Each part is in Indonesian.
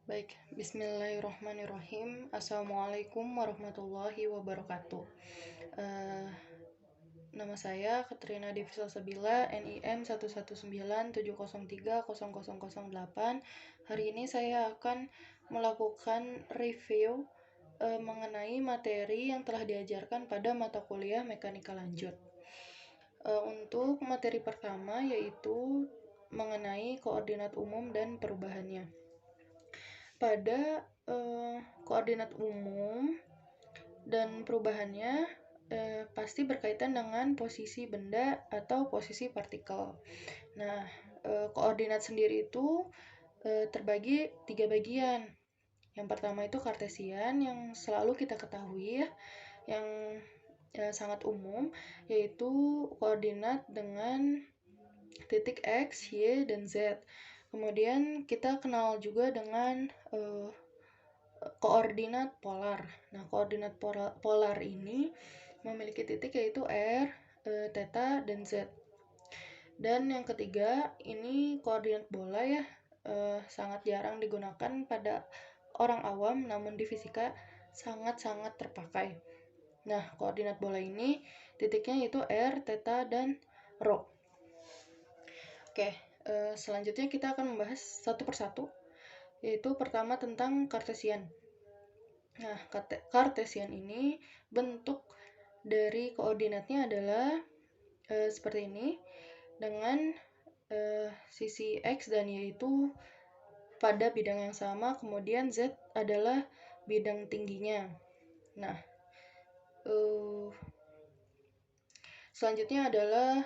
Baik, bismillahirrahmanirrahim. Assalamualaikum warahmatullahi wabarakatuh. Eh, Nama saya Katrina Devisa Sabila, NIM 119703008. Hari ini saya akan melakukan review mengenai materi yang telah diajarkan pada mata kuliah mekanika lanjut. Untuk materi pertama yaitu mengenai koordinat umum dan perubahannya. Pada koordinat umum dan perubahannya pasti berkaitan dengan posisi benda atau posisi partikel. Nah, koordinat sendiri itu terbagi 3 bagian. Yang pertama itu kartesian yang selalu kita ketahui ya, yang sangat umum, yaitu koordinat dengan titik X, Y, dan Z. Kemudian kita kenal juga dengan koordinat polar. Nah, koordinat polar ini memiliki titik yaitu R, theta, dan Z. Dan yang ketiga, ini koordinat bola ya, sangat jarang digunakan pada orang awam, namun di fisika sangat-sangat terpakai. Nah, koordinat bola ini titiknya yaitu R, theta, dan rho. Oke, selanjutnya kita akan membahas satu persatu, yaitu pertama tentang kartesian. Nah, kartesian ini bentuk dari koordinatnya adalah seperti ini, dengan sisi X dan Y itu pada bidang yang sama, kemudian Z adalah bidang tingginya. Nah, selanjutnya adalah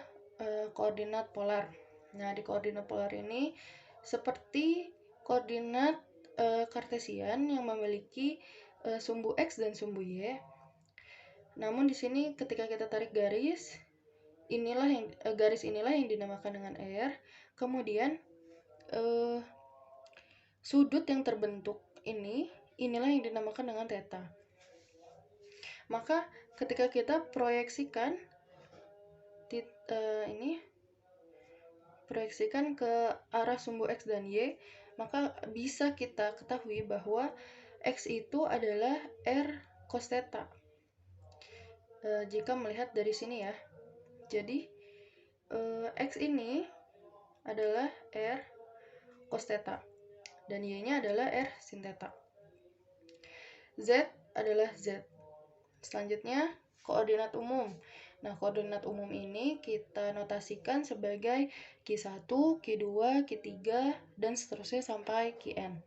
koordinat polar. Nah, di koordinat polar ini seperti koordinat kartesian yang memiliki sumbu X dan sumbu Y. Namun di sini ketika kita tarik garis, garis inilah yang dinamakan dengan R. Kemudian sudut yang terbentuk inilah yang dinamakan dengan theta. Maka ketika kita proyeksikan proyeksikan ke arah sumbu X dan Y, maka bisa kita ketahui bahwa X itu adalah R cos theta. Jika melihat dari sini ya. Jadi X ini adalah R cos theta dan Y-nya adalah R sin theta. Z adalah Z. Selanjutnya koordinat umum. Nah, koordinat umum ini kita notasikan sebagai Q1, Q2, Q3, dan seterusnya sampai Qn.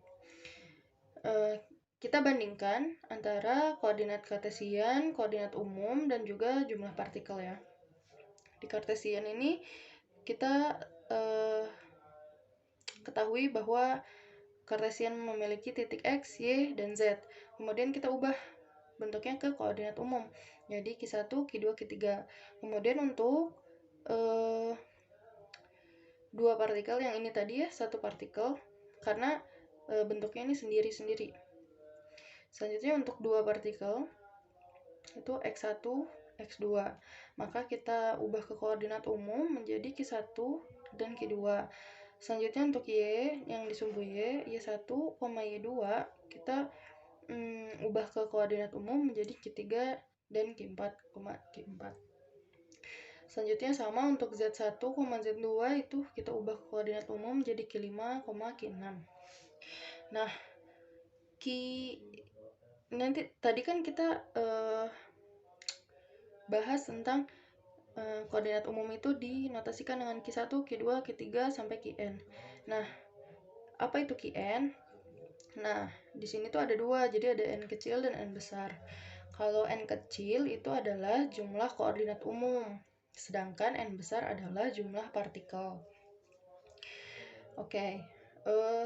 Kita bandingkan antara koordinat kartesian, koordinat umum, dan juga jumlah partikel ya. Di kartesian ini kita ketahui bahwa kartesian memiliki titik X, Y, dan Z. Kemudian kita ubah bentuknya ke koordinat umum. Jadi Q1, Q2, Q3. Kemudian untuk dua partikel yang ini tadi ya, satu partikel, karena bentuknya ini sendiri-sendiri. Selanjutnya untuk dua partikel itu X1, X2. Maka kita ubah ke koordinat umum menjadi Q1 dan Q2. Selanjutnya untuk Y yang di sumbu Y1, Y2 kita ubah ke koordinat umum menjadi Q3 dan Q4, Q4. Selanjutnya sama untuk Z1, Z2 itu kita ubah ke koordinat umum menjadi Q5, Q6. Nah, nanti tadi kan kita bahas tentang koordinat umum itu dinotasikan dengan Q1, Q2, Q3 sampai Qn. Nah, apa itu Qn? Nah, di sini tuh ada dua, jadi ada n kecil dan n besar. Kalau n kecil itu adalah jumlah koordinat umum, sedangkan n besar adalah jumlah partikel. Oke,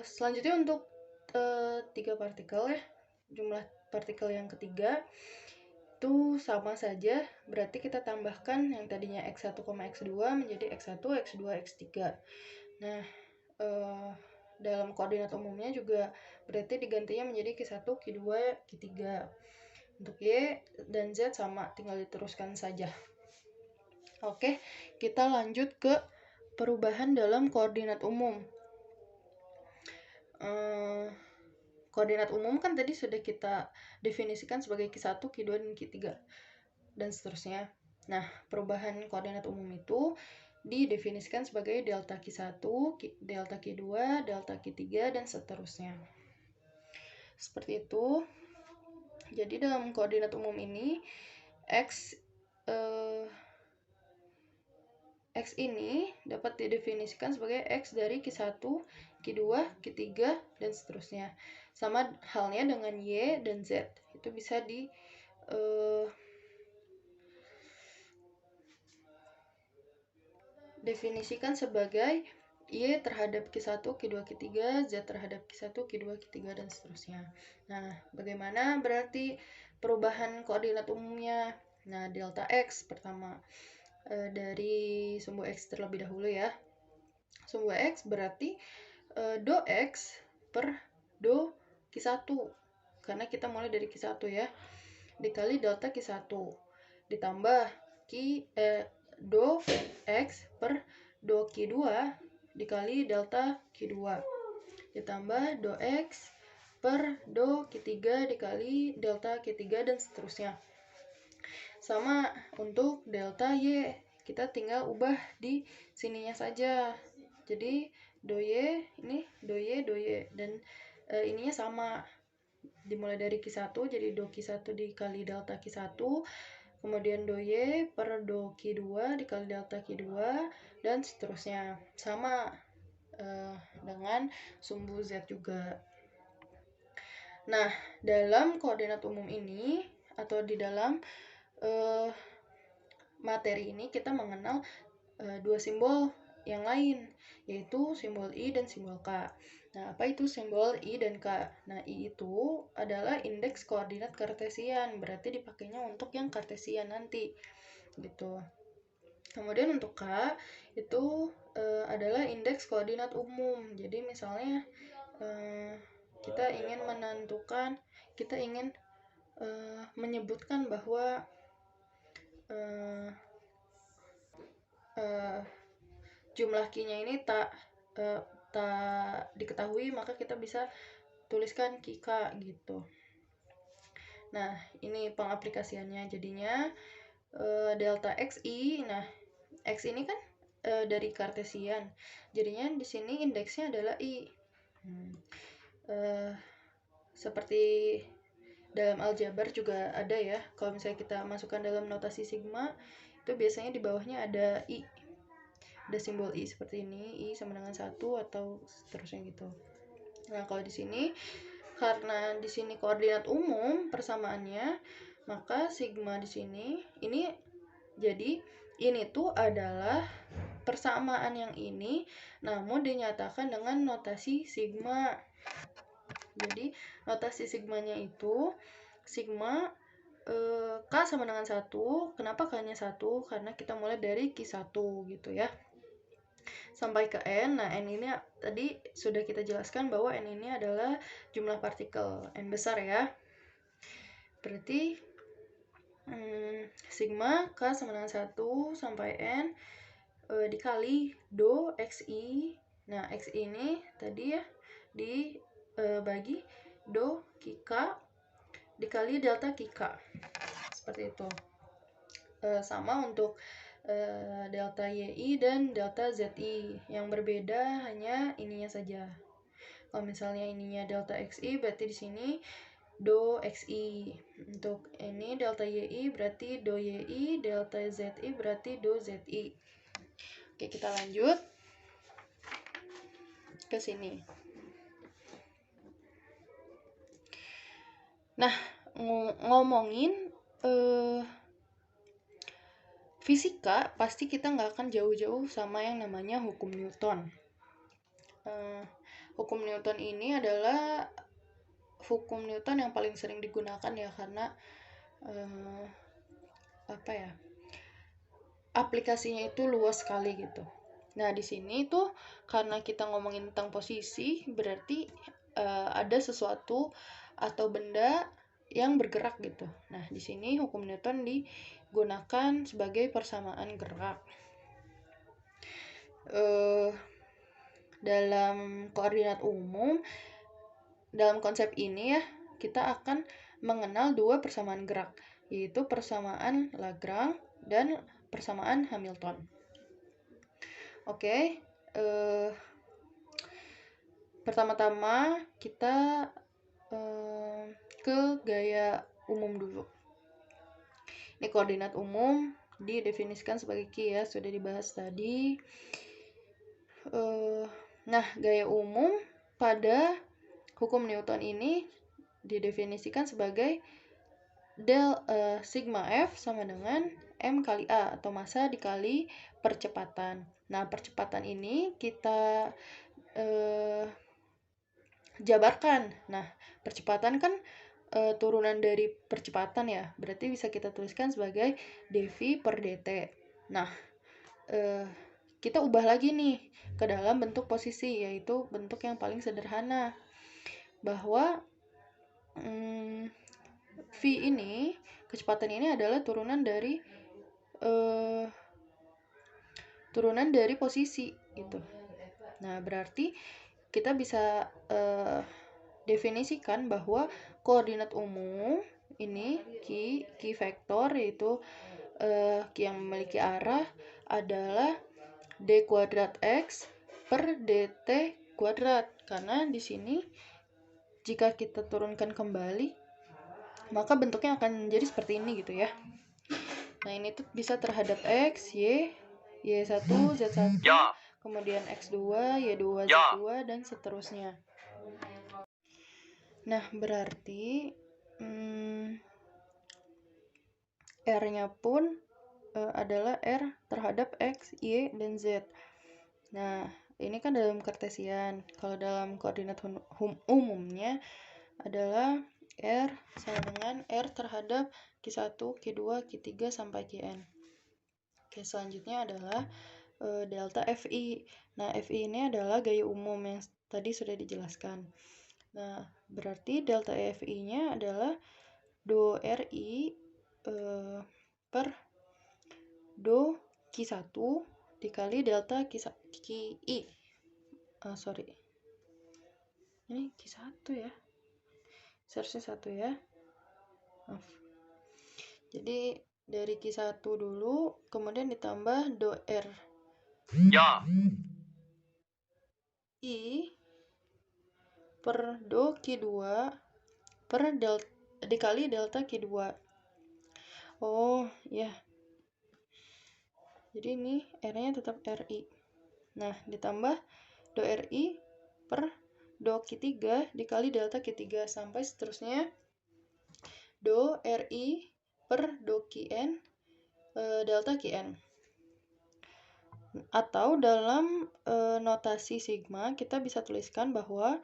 selanjutnya untuk 3 partikel ya, jumlah partikel yang ketiga itu sama saja, berarti kita tambahkan yang tadinya X1, X2 menjadi X1, X2, X3. Nah, dalam koordinat umumnya juga berarti digantinya menjadi Q1, Q2, Q3. Untuk Y dan Z sama, tinggal diteruskan saja. Oke, kita lanjut ke perubahan dalam koordinat umum. koordinat umum kan tadi sudah kita definisikan sebagai Q1, Q2, dan Q3 dan seterusnya. Nah, perubahan koordinat umum itu didefinisikan sebagai delta Q1, delta Q2, delta Q3, dan seterusnya. Seperti itu. Jadi dalam koordinat umum ini X ini dapat didefinisikan sebagai X dari Q1, Q2, Q3, dan seterusnya. Sama halnya dengan Y dan Z. Itu bisa definisikan sebagai Y terhadap Q1, Q2, Q3, Z terhadap Q1, Q2, Q3, dan seterusnya. Nah, bagaimana berarti perubahan koordinat umumnya? Nah, delta X pertama. Dari sumbu X terlebih dahulu ya. Sumbu X berarti do X per do Q1. Karena kita mulai dari Q1 ya. Dikali delta Q1. Ditambah do X per do Q2 dikali delta Q2. Ditambah do X per do Q3 dikali delta Q3 dan seterusnya. Sama untuk delta Y, kita tinggal ubah di sininya saja. Jadi do Y, ini do Y, dan ininya sama. Dimulai dari Q1, jadi do Q1 dikali delta Q1, kemudian do Y per do Q2 dikali delta Q2, dan seterusnya. Sama dengan sumbu Z juga. Nah, dalam koordinat umum ini, atau di dalam materi ini kita mengenal dua simbol yang lain, yaitu simbol I dan simbol K. Nah, apa itu simbol I dan K? Nah, I itu adalah indeks koordinat kartesian, berarti dipakainya untuk yang kartesian nanti, gitu. Kemudian untuk K itu adalah indeks koordinat umum. Jadi misalnya kita ingin menyebutkan bahwa jumlah Q-nya ini tak diketahui, maka kita bisa tuliskan QK gitu. Nah, ini pengaplikasiannya. Jadinya delta XI, nah X ini kan dari kartesian. Jadinya di sini indeksnya adalah I. Seperti dalam aljabar juga ada ya. Kalau misalnya kita masukkan dalam notasi sigma, itu biasanya di bawahnya ada I. Ada simbol I seperti ini, I sama dengan 1 atau seterusnya gitu. Nah, kalau di sini karena di sini koordinat umum persamaannya, maka sigma di sini ini jadi ini tuh adalah persamaan yang ini namun dinyatakan dengan notasi sigma. Jadi notasi sigmanya itu sigma K sama dengan 1. Kenapa K-nya 1? Karena kita mulai dari Q1 gitu ya. Sampai ke N. Nah, N ini tadi sudah kita jelaskan bahwa N ini adalah jumlah partikel N besar ya. Berarti sigma K sama dengan 1 sampai N dikali do XI. Nah, XI ini tadi ya dibagi do QK dikali delta QK. Seperti itu. Sama untuk delta YI dan delta ZI. Yang berbeda hanya ininya saja. Kalau misalnya ininya delta XI, berarti di sini do XI. Untuk ini delta YI berarti do YI, delta ZI berarti do ZI. Oke, kita lanjut ke sini. Nah, ngomongin fisika, pasti kita nggak akan jauh-jauh sama yang namanya hukum Newton. Hukum Newton ini adalah hukum Newton yang paling sering digunakan ya, karena aplikasinya itu luas sekali gitu. Nah, di sini tuh karena kita ngomongin tentang posisi, berarti ada sesuatu atau benda yang bergerak gitu. Nah, di sini hukum Newton digunakan sebagai persamaan gerak. Dalam koordinat umum, dalam konsep ini ya, kita akan mengenal dua persamaan gerak, yaitu persamaan Lagrange dan persamaan Hamilton. Oke, pertama-tama kita ke gaya umum dulu. Ini koordinat umum didefinisikan sebagai Q ya, sudah dibahas tadi. Nah, gaya umum pada hukum Newton ini didefinisikan sebagai sigma F sama dengan M kali A atau massa dikali percepatan. Nah, percepatan ini kita jabarkan. Nah, percepatan kan turunan dari percepatan ya, berarti bisa kita tuliskan sebagai dv per dt. Nah, kita ubah lagi nih ke dalam bentuk posisi, yaitu bentuk yang paling sederhana, bahwa v ini, kecepatan ini adalah turunan dari posisi gitu. Nah, berarti kita bisa definisikan bahwa koordinat umum ini Q vektor, yaitu Q yang memiliki arah adalah d kuadrat x per dt kuadrat, karena di sini jika kita turunkan kembali maka bentuknya akan jadi seperti ini gitu ya. Nah, ini tuh bisa terhadap x, y, y1, z1, kemudian x2, y2, z2, dan seterusnya. Nah, berarti R-nya pun adalah R terhadap X, Y, dan Z. Nah, ini kan dalam Kartesian. Kalau dalam koordinat umumnya adalah R sama dengan R terhadap Q1, Q2, Q3, sampai Qn. Oke, selanjutnya adalah delta Fi. Nah, Fi ini adalah gaya umum yang tadi sudah dijelaskan. Nah, berarti delta Fi-nya adalah do Ri per do Q1 dikali delta Qi. Ini Q1 ya. Seharusnya 1 ya. Maaf. Jadi dari Q1 dulu, kemudian ditambah do R I per do Q2 per dikali delta Q2. Oh, ya. Jadi ini R-nya tetap Ri. Nah, ditambah do Ri per do Q3 dikali delta Q3 sampai seterusnya do Ri per do Qn delta Qn. Atau dalam notasi sigma kita bisa tuliskan bahwa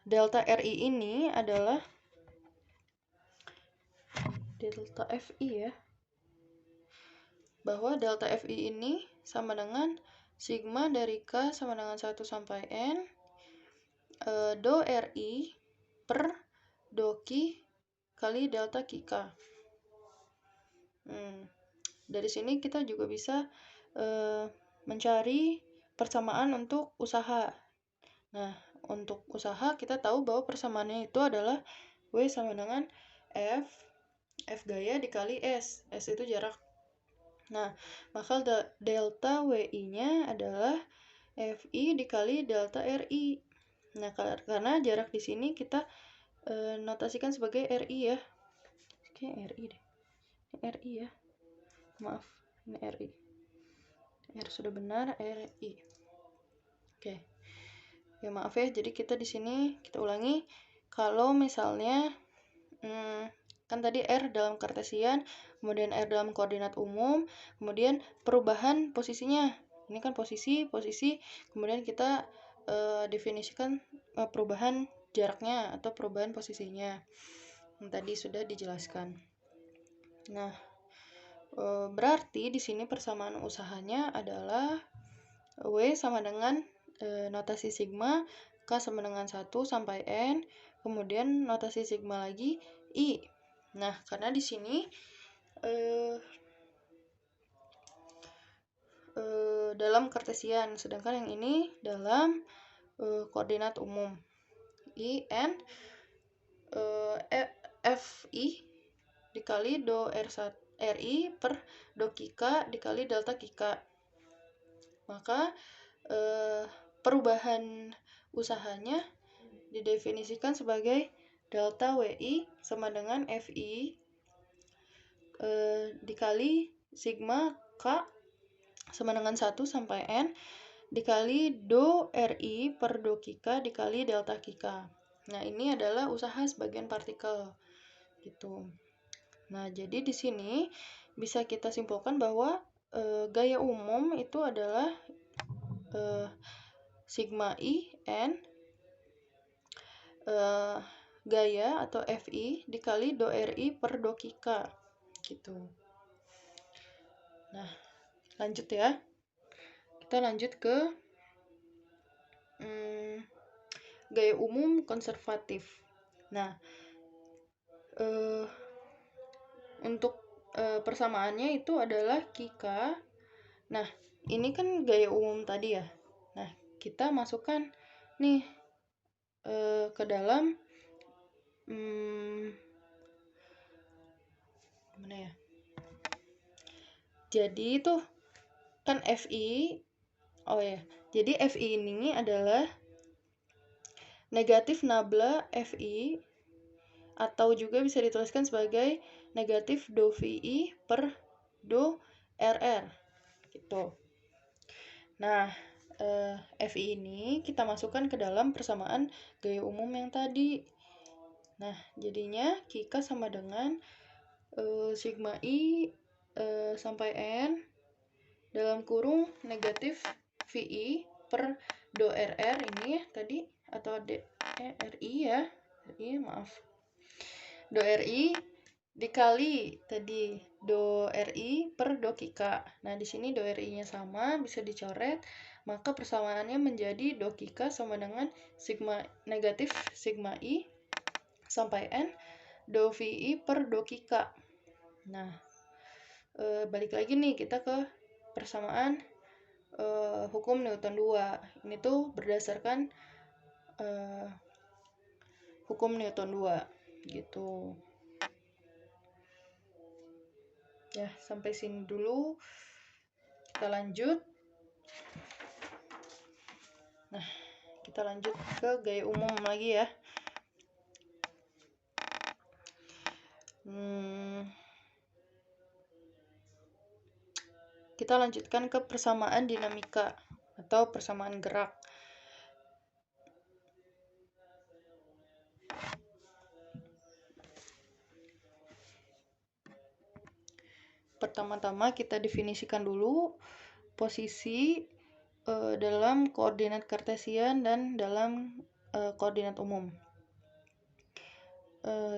delta Ri ini adalah delta Fi ya. Bahwa delta Fi ini sama dengan sigma dari K sama dengan 1 sampai N do Ri per do Q kali delta QK. Dari sini kita juga bisa mencari persamaan untuk usaha. Nah, untuk usaha kita tahu bahwa persamaannya itu adalah W sama dengan F gaya dikali S. S itu jarak. Nah, maka delta WI-nya adalah Fi dikali delta Ri. Nah, karena jarak di sini kita notasikan sebagai Ri ya. Oke, Ri deh. Ini Ri ya. Maaf, ini Ri. R sudah benar, Ri. Oke. Ya, maaf ya. Jadi kita di sini kita ulangi. Kalau misalnya kan tadi R dalam Kartesian, kemudian R dalam koordinat umum, kemudian perubahan posisinya. Ini kan posisi, kemudian kita definisikan perubahan jaraknya atau perubahan posisinya. Yang tadi sudah dijelaskan. Nah, berarti di sini persamaan usahanya adalah W sama dengan notasi sigma, K sama dengan 1 sampai N, kemudian notasi sigma lagi I. Nah, karena di sini dalam kartesian, sedangkan yang ini dalam koordinat umum. I N Fi dikali do RI per do Kika dikali delta Kika. Maka perubahan usahanya didefinisikan sebagai delta WI sama dengan Fi dikali sigma K sama dengan 1 sampai N dikali do RI per do Kika dikali delta Kika. Nah, ini adalah usaha sebagian partikel gitu. Nah, jadi di sini bisa kita simpulkan bahwa gaya umum itu adalah sigma I N gaya atau Fi dikali do RI per do Kika gitu. Nah, lanjut ya. Kita lanjut ke gaya umum konservatif. Nah, untuk persamaannya itu adalah Kika. Nah, ini kan gaya umum tadi ya. Nah, kita masukkan nih ke dalam gimana ya? Jadi itu kan Fi. Oh ya. Jadi Fi ini adalah negatif nabla Fi atau juga bisa dituliskan sebagai negatif do Vi per do Rr gitu. Nah, Fi ini kita masukkan ke dalam persamaan gaya umum yang tadi. Nah, jadinya Kika sama dengan sigma I sampai N dalam kurung negatif Vi per do Rr ini ya tadi, atau Ri ya, maaf, do Ri dikali tadi do Ri per do Kika. Nah, di sini do Ri-nya sama, bisa dicoret, maka persamaannya menjadi do Kika sama dengan sigma negatif sigma I sampai N do Vi per do Kika. Nah, balik lagi nih kita ke persamaan hukum Newton 2. Ini tuh berdasarkan hukum Newton 2 gitu. Ya, sampai sini dulu. Kita lanjut. Nah, kita lanjut ke gaya umum lagi ya. Kita lanjutkan ke persamaan dinamika atau persamaan gerak. Pertama-tama kita definisikan dulu posisi dalam koordinat kartesian dan dalam koordinat umum.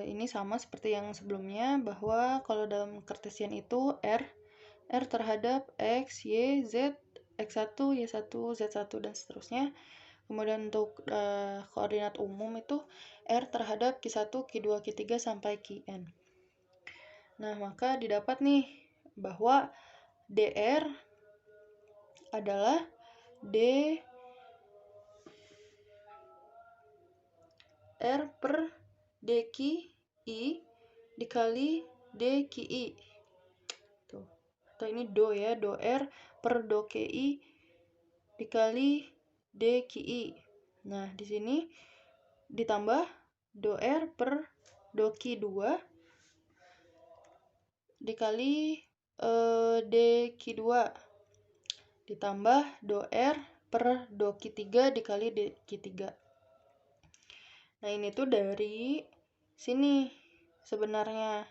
Ini sama seperti yang sebelumnya, bahwa kalau dalam kartesian itu R terhadap X, Y, Z, X1, Y1, Z1, dan seterusnya. Kemudian untuk koordinat umum itu R terhadap Q1, Q2, Q3, sampai Qn. Nah, maka didapat nih bahwa dr adalah d r per dqi dikali dqi. Tuh. Atau ini do ya, do r per do qi dikali dqi. Nah, di sini ditambah do r per do q2 dikali dq2 ditambah do r per do q3 dikali dq3. Nah, ini tuh dari sini sebenarnya.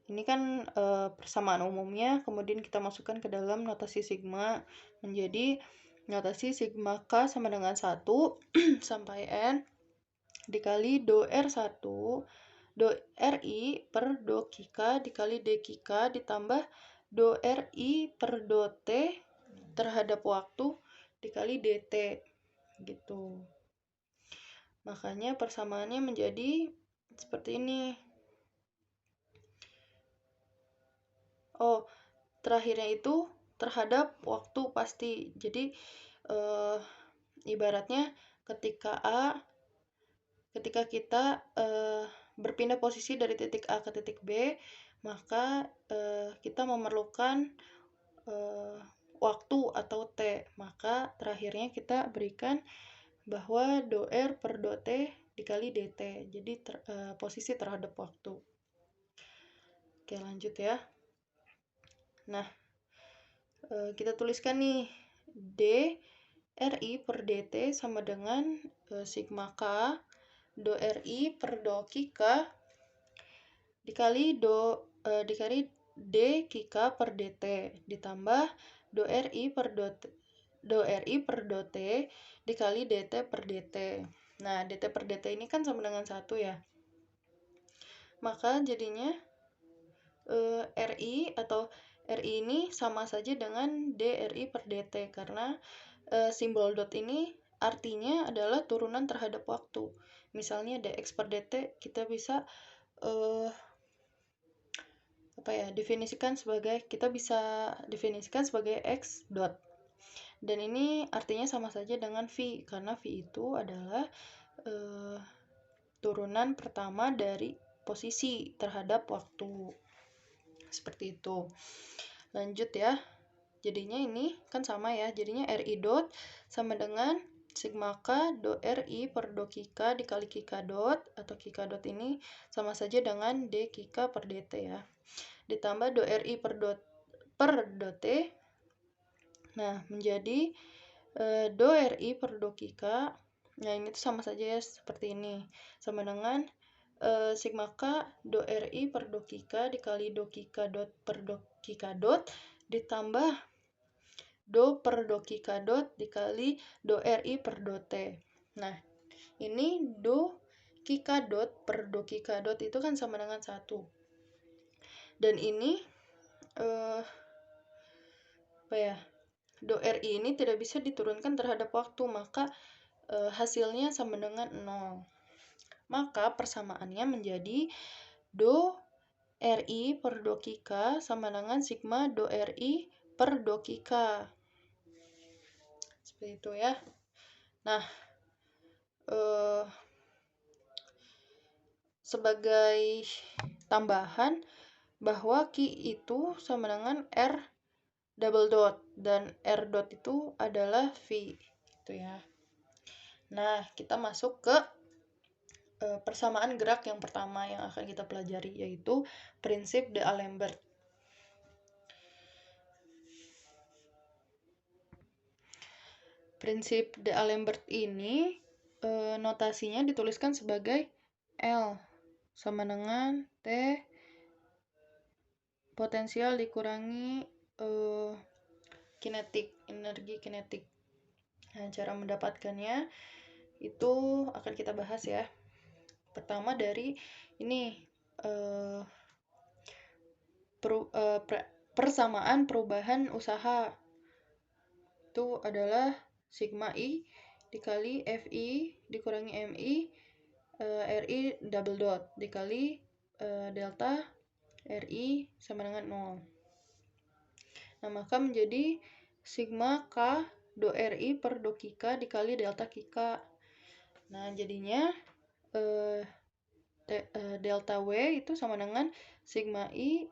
Ini kan persamaan umumnya, kemudian kita masukkan ke dalam notasi sigma, menjadi notasi sigma K sama dengan 1 sampai N dikali do R1 do RI per do Kika dikali D Kika ditambah do RI per do T terhadap waktu dikali DT gitu. Makanya persamaannya menjadi seperti ini. Oh, terakhirnya itu terhadap waktu pasti. Jadi ibaratnya ketika kita berpindah posisi dari titik A ke titik B, maka kita memerlukan waktu atau T. Maka terakhirnya kita berikan bahwa do R per do T dikali dt. Jadi posisi terhadap waktu. Oke, lanjut ya. Nah, kita tuliskan nih D RI per dt sama dengan sigma K do RI per do K dikali D K per dt ditambah do RI per do T dikali dt per dt. Nah, dt per dt ini kan sama dengan 1 ya. Maka jadinya RI atau RI ini sama saja dengan DRI per dt karena simbol dot ini artinya adalah turunan terhadap waktu. Misalnya dx per dt kita bisa kita bisa definisikan sebagai x dot. Dan ini artinya sama saja dengan V karena V itu adalah turunan pertama dari posisi terhadap waktu. Seperti itu. Lanjut ya. Jadinya ini kan sama ya. Jadinya RI dot sama dengan sigma K do RI per do K dikali K dot, atau K dot ini sama saja dengan D K per dt ya. Ditambah do RI per do T. Nah, menjadi do RI per do K. Nah, ini tuh sama saja ya, seperti ini. Sama dengan sigma K do RI per do K dikali do K dot per do K dot ditambah do per do K dot dikali do RI per do T. Nah, ini do K dot per do K dot itu kan sama dengan 1. Dan ini do RI ini tidak bisa diturunkan terhadap waktu, maka hasilnya sama dengan 0. Maka persamaannya menjadi do RI per do K sama dengan sigma do RI per do K. Seperti itu ya. Nah, sebagai tambahan bahwa Q itu sama dengan R double dot dan R dot itu adalah V gitu ya. Nah, kita masuk ke persamaan gerak yang pertama yang akan kita pelajari, yaitu prinsip D'Alembert. Prinsip D'Alembert ini notasinya dituliskan sebagai L sama dengan T potensial dikurangi energi kinetik. Nah, cara mendapatkannya itu akan kita bahas ya. Pertama dari ini persamaan perubahan usaha itu adalah sigma I dikali Fi dikurangi Mi Ri double dot dikali delta Ri sama dengan 0. Nah, maka menjadi sigma K do Ri per do K dikali delta K. Nah, jadinya delta W itu sama dengan sigma I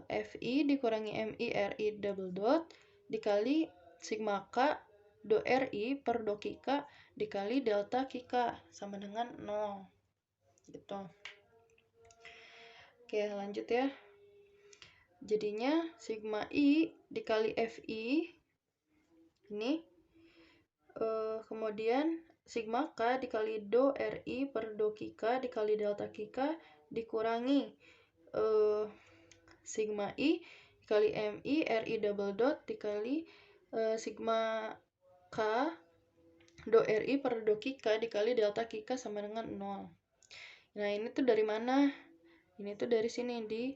Fi dikurangi Mi Ri double dot dikali sigma K do Ri per do K dikali delta K sama dengan 0 gitu. Oke, lanjut ya. Jadinya sigma I dikali Fi ini kemudian sigma K dikali do Ri per do K dikali delta K dikurangi sigma I dikali Mi Ri double dot dikali sigma K do Ri per do K dikali delta K sama dengan 0. Nah, ini tuh dari mana? Ini tuh dari sini di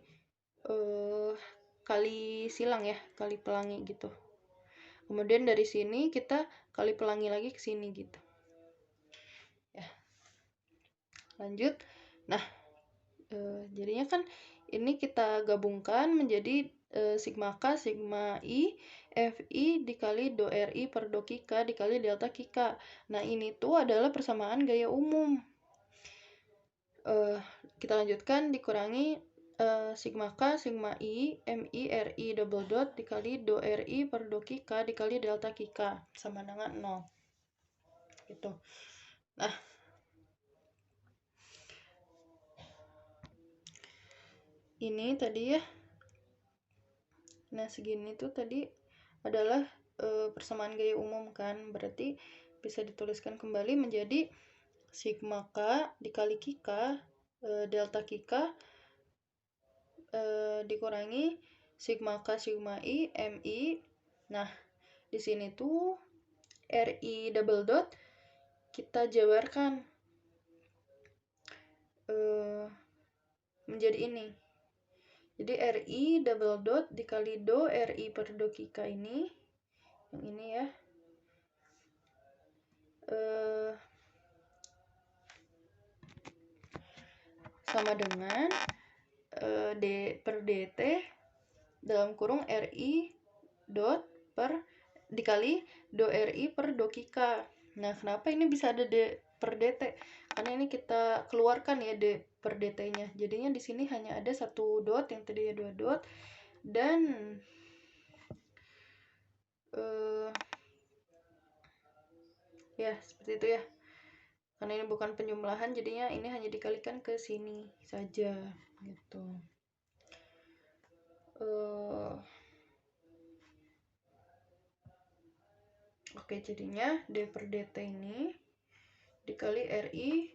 kali silang ya, kali pelangi gitu. Kemudian dari sini kita kali pelangi lagi ke sini gitu. Ya. Lanjut. Nah, jadinya kan ini kita gabungkan menjadi sigma K sigma I Fi dikali do Ri per do K dikali delta K. Nah, ini tuh adalah persamaan gaya umum. Kita lanjutkan, dikurangi sigma K sigma I Mi Ri double dot dikali do Ri per do K dikali delta K sama dengan 0. Gitu. Nah, ini tadi ya. Nah, segini tuh tadi adalah persamaan gaya umum kan, berarti bisa dituliskan kembali menjadi sigma K dikali K delta K dikurangi sigma K sigma I Mi. Nah, di sini tuh Ri double dot kita jabarkan menjadi ini. Jadi Ri double dot dikali do Ri per do K ini, yang ini ya, sama dengan D per dt dalam kurung Ri dot per dikali do Ri per do K. Nah, kenapa ini bisa ada D per dt? Karena ini kita keluarkan ya D per dt-nya. Jadinya di sini hanya ada satu dot, yang tadinya 2 dot, dan ya seperti itu ya. Karena ini bukan penjumlahan, jadinya ini hanya dikalikan ke sini saja gitu. Oke, jadinya D per dt ini dikali Ri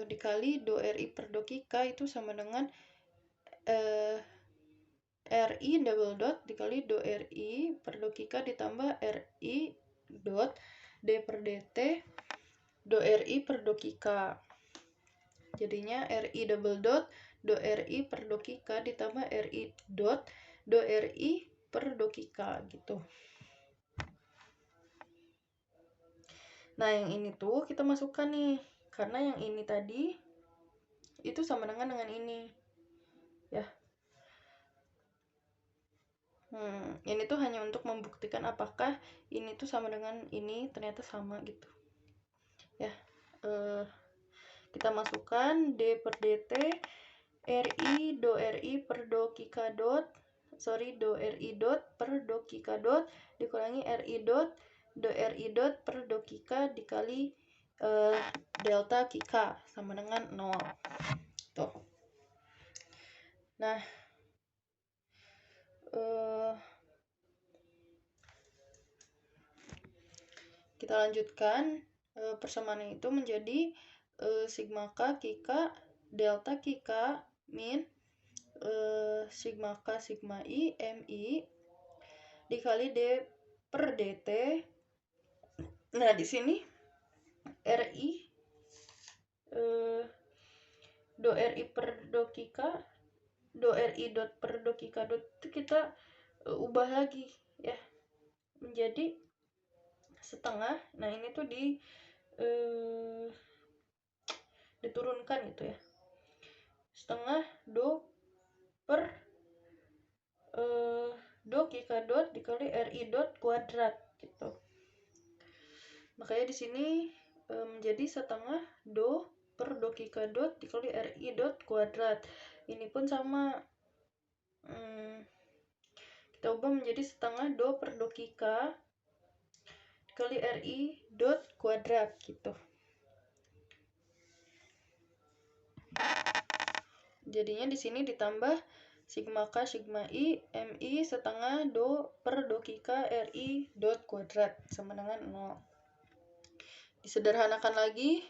dikali do Ri per do K itu sama dengan Ri double dot dikali do Ri per do K ditambah Ri dot D per dt do Ri per do K. Jadinya Ri double dot do Ri per do K ditambah Ri dot do Ri per do K gitu. Nah, yang ini tuh kita masukkan nih, karena yang ini tadi itu sama dengan ini ya. Ini tuh hanya untuk membuktikan apakah ini tuh sama dengan ini, ternyata sama gitu ya. Kita masukkan D per dt Ri do Ri per do K dot do Ri dot per do K dot dikurangi Ri dot do Ri dot per do K dikali delta K sama dengan 0 tuh. Nah, kita lanjutkan persamaan itu menjadi sigma K delta K min sigma K sigma I Mi dikali D per dt. Nah, di sini Ri do Ri per do K do Ri dot per do K dot itu kita ubah lagi ya menjadi setengah. Nah, ini tuh diturunkan gitu ya, setengah do per do K dot dikali Ri dot kuadrat gitu. Makanya di sini menjadi setengah do per do K dot dikali Ri dot kuadrat. Ini pun sama, kita ubah menjadi setengah do per do K dikali Ri dot kuadrat gitu. Jadinya di sini ditambah sigma K sigma I Mi setengah do per do K Ri dot kuadrat sama dengan 0. Disederhanakan lagi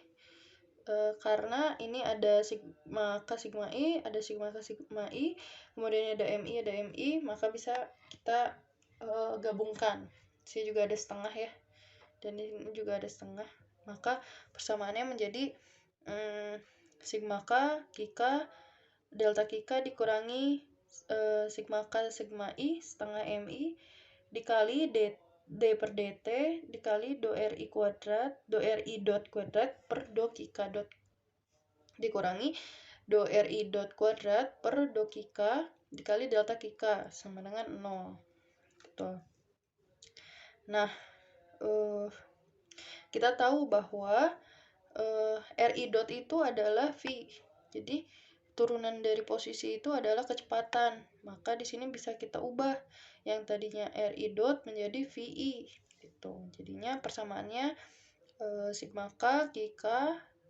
karena ini ada sigma K sigma I, ada sigma K sigma I, kemudian ada Mi, maka bisa kita gabungkan. Sini juga ada setengah ya, dan ini juga ada setengah, maka persamaannya menjadi sigma K delta K dikurangi sigma K sigma I setengah Mi dikali D per dt dikali do Ri kuadrat do Ri dot kuadrat per do K dot dikurangi do Ri dot kuadrat per do K dikali delta Qk sama dengan 0 gitu. Nah, kita tahu bahwa RI dot itu adalah V. Jadi turunan dari posisi itu adalah kecepatan. Maka di sini bisa kita ubah yang tadinya RI dot menjadi VI gitu. Jadinya persamaannya sigma K Qk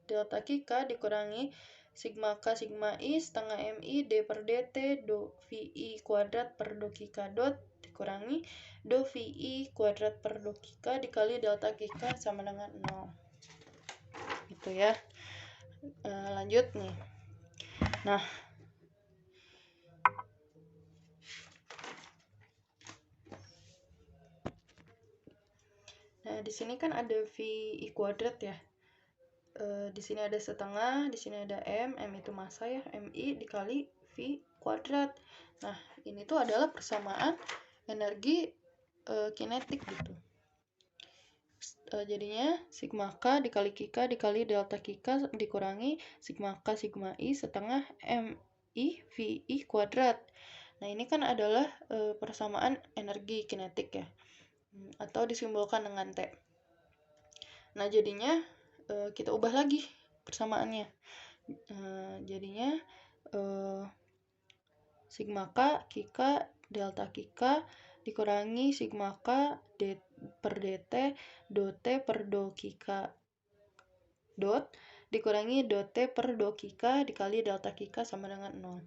delta Qk dikurangi sigma K sigma I setengah MI D per DT do VI kuadrat per do Qk dot dikurangi do VI kuadrat per do Qk dikali delta Qk sama dengan 0 gitu ya. Lanjut nih. Nah, di sini kan ada VI kuadrat ya. Di sini ada setengah, di sini ada M itu massa ya, MI dikali V kuadrat. Nah, ini tuh adalah persamaan energi kinetik gitu. Jadinya sigma K dikali Qk dikali delta Qk dikurangi sigma K sigma I setengah MI VI kuadrat. Nah, ini kan adalah persamaan energi kinetik ya, atau disimbolkan dengan T. Nah, jadinya kita ubah lagi persamaannya. Jadinya sigma K Qk delta Qk dikurangi sigma K per dt do T per do Qk dot dikurangi do T per do Qk dikali delta Qk sama dengan 0.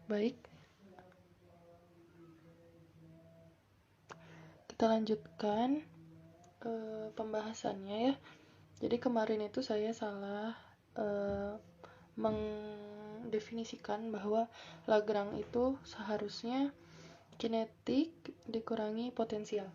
Baik, kita lanjutkan pembahasannya ya. Jadi kemarin itu saya salah mendefinisikan bahwa Lagrange itu seharusnya kinetik dikurangi potensial.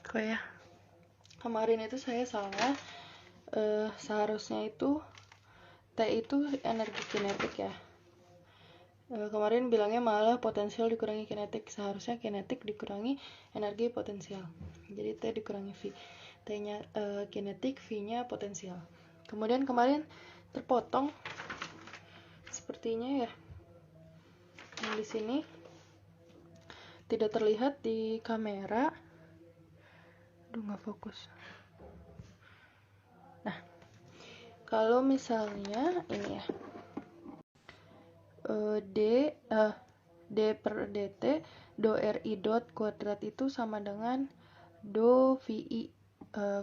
Kok ya, kemarin itu saya salah, seharusnya itu T itu energi kinetik ya. Kemarin bilangnya malah potensial dikurangi kinetik, seharusnya kinetik dikurangi energi potensial. Jadi T dikurangi V, T-nya kinetik, V-nya potensial. Kemudian kemarin terpotong sepertinya ya. Yang di sini tidak terlihat di kamera. Aduh, nggak fokus. Nah, kalau misalnya ini ya, D per dt do RI dot kuadrat itu sama dengan do VI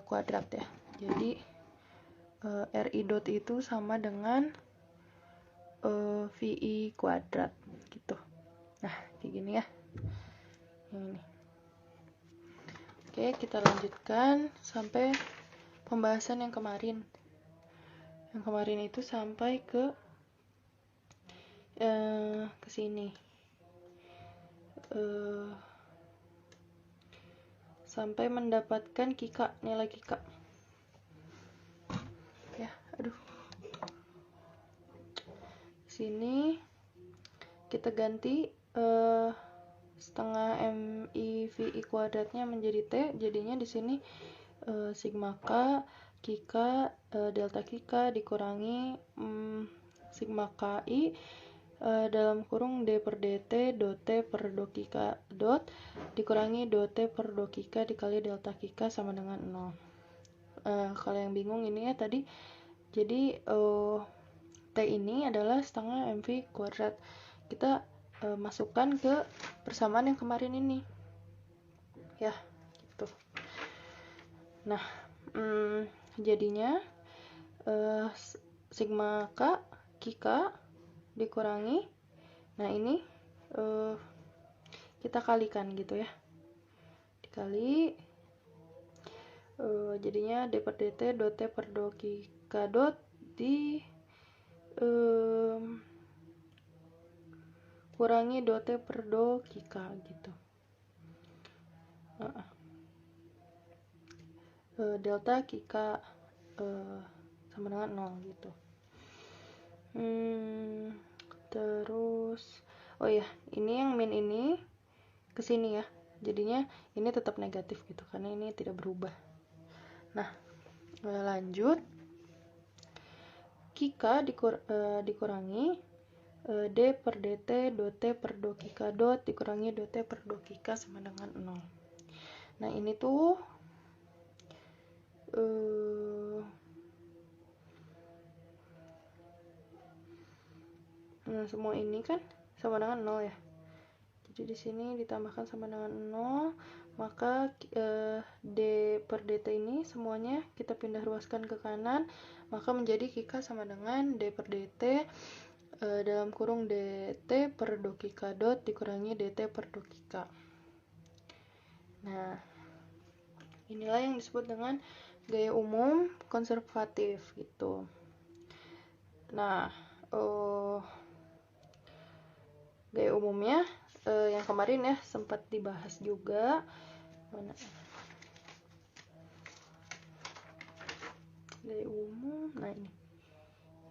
kuadrat ya. Jadi RI dot itu sama dengan VI kuadrat gitu. Nah, kayak gini ya. Ini. Oke, kita lanjutkan sampai pembahasan yang kemarin. Yang kemarin itu sampai ke sini. Sampai mendapatkan nilai Qk. Ya, aduh. Sini kita ganti setengah MI VI kuadratnya menjadi T, jadinya di sini sigma K Qk delta Qk dikurangi sigma KI dalam kurung D per dt do T per do Qk dot dikurangi do T per do Qk dikali delta Qk sama dengan 0. Kalau yang bingung ini ya tadi, jadi T ini adalah setengah MV kuadrat. Kita masukkan ke persamaan yang kemarin ini ya gitu. Nah, jadinya sigma K, K dikurangi, nah ini kita kalikan gitu ya, dikali jadinya d per dt dot t per do K dot di kurangi dot t per do K gitu. Delta K sama dengan 0 gitu. Terus oh ya, ini yang min ini kesini ya, jadinya ini tetap negatif gitu karena ini tidak berubah. Nah, lanjut K dikurangi d per dt dot t per do K dot dikurangi dot t per do K sama dengan 0. Nah, ini tuh nah, semua ini kan sama dengan 0 ya. Jadi di sini ditambahkan sama dengan 0, maka d per dt ini semuanya kita pindah ruaskan ke kanan, maka menjadi K sama dengan d per dt dalam kurung dt per do K dot dikurangi dt per do K. Nah, inilah yang disebut dengan gaya umum konservatif gitu. Nah, gaya umumnya yang kemarin ya sempat dibahas juga. Mana? Gaya umum, nah ini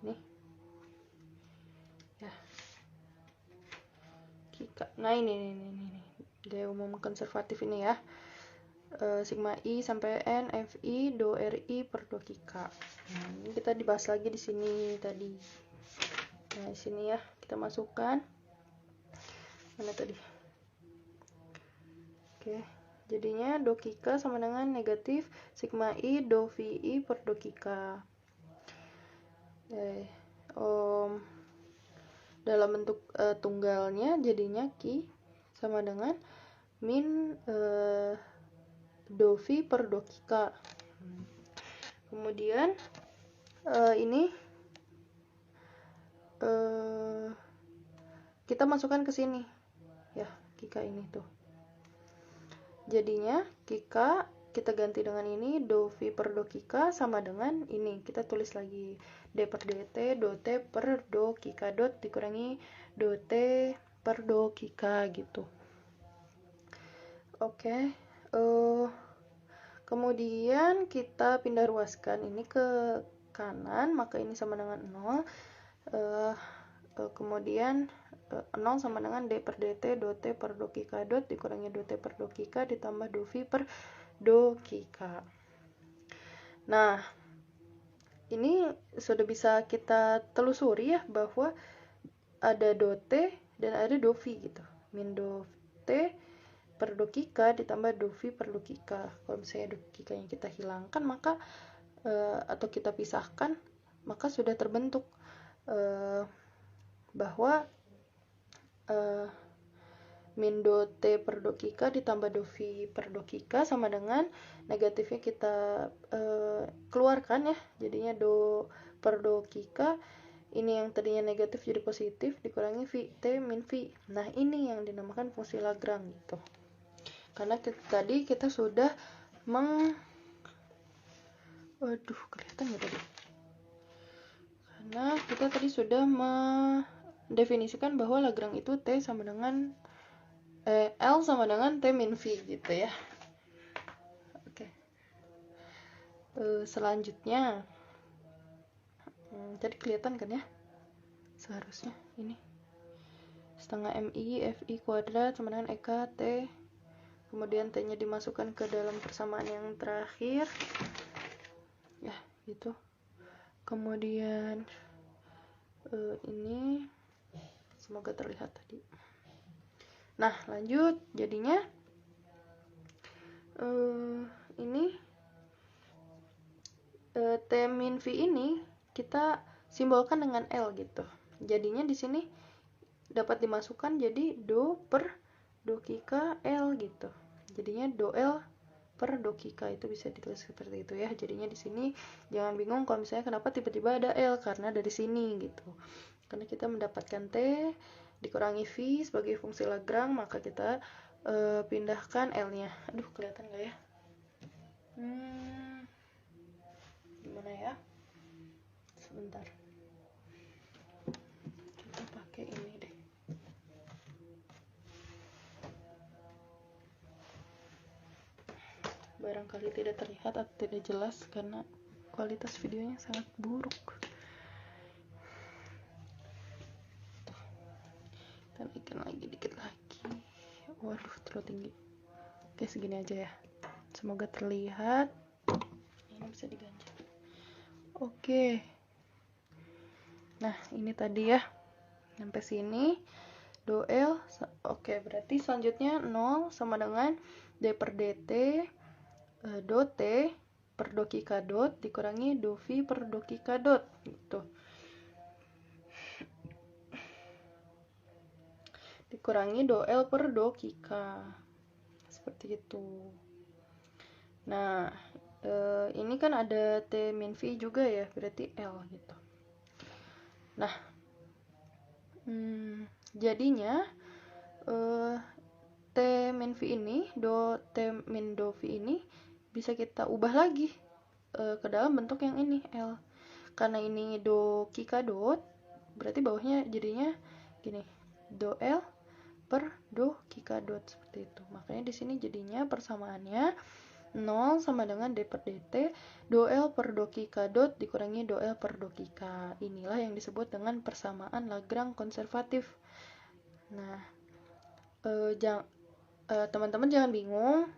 ya, nah ini gaya umum konservatif ini ya, sigma i sampai n fi do ri per do K. Nah, ini kita dibahas lagi di sini tadi. Nah, di sini ya kita masukkan mana tadi. Oke, jadinya do K sama dengan negatif sigma i do vi per do K. Dalam bentuk tunggalnya jadinya Q sama dengan min do V per do K. Kemudian ini kita masukkan ke sini ya, K ini tuh. Jadinya K kita ganti dengan ini do V per do K sama dengan ini, kita tulis lagi d per dt do t per do K dot dikurangi do t per do K gitu. Oke. Kemudian kita pindah ruaskan ini ke kanan, maka ini sama dengan 0. Kemudian 0 sama dengan d per dt do t per do K dot dikurangi do t per do K ditambah do V per do K. Nah, ini sudah bisa kita telusuri ya, bahwa ada do t dan ada do V gitu. Min do t per do K ditambah do V per do K. Kalau misalnya do K yang kita hilangkan, maka atau kita pisahkan, maka sudah terbentuk bahwa min do t per do K ditambah do V per do K sama dengan negatifnya kita keluarkan ya, jadinya do per do K ini yang tadinya negatif jadi positif dikurangi V t min V. Nah, ini yang dinamakan fungsi Lagrange gitu. Karena tadi kita sudah kelihatan ya tadi. Karena kita tadi sudah mendefinisikan bahwa Lagrange itu T sama dengan L sama dengan T min V gitu ya. Oke. Selanjutnya tadi kelihatan kan ya, seharusnya ini setengah mi fi kuadrat sama dengan eka t, kemudian t nya dimasukkan ke dalam persamaan yang terakhir ya gitu. Kemudian ini semoga terlihat tadi. Nah, lanjut, jadinya ini T min V ini kita simbolkan dengan L gitu. Jadinya di sini dapat dimasukkan jadi do per do K L gitu. Jadinya do L per dokika, itu bisa ditulis seperti itu ya. Jadinya di sini jangan bingung kalau misalnya kenapa tiba-tiba ada L, karena dari sini gitu. Karena kita mendapatkan T dikurangi V sebagai fungsi Lagrange, maka kita pindahkan L-nya. Aduh, kelihatan nggak ya? Gimana ya? Sebentar. Kita pakai ini deh. Barangkali tidak terlihat atau tidak jelas karena kualitas videonya sangat buruk. Kita naikin lagi dikit lagi. Waduh, terlalu tinggi. Oke, segini aja ya. Semoga terlihat. Ini bisa diganti. Oke. Nah, ini tadi ya. Sampai sini do L. Oke, berarti selanjutnya 0 sama dengan D per dt do T per dokika dot dikurangi do V per dokika dot gitu. Dikurangi do L per dokika. Seperti itu. Nah, ini kan ada T min V juga ya, berarti L gitu. Nah, jadinya T min V ini, T min do V ini bisa kita ubah lagi ke dalam bentuk yang ini, L. Karena ini do kika dot, berarti bawahnya jadinya gini, do L per do kika dot, seperti itu. Makanya di sini jadinya persamaannya 0 sama dengan D per dt do L per do kika dot dikurangi do L per do kika. Inilah yang disebut dengan persamaan Lagrange konservatif. Nah, teman-teman jangan bingung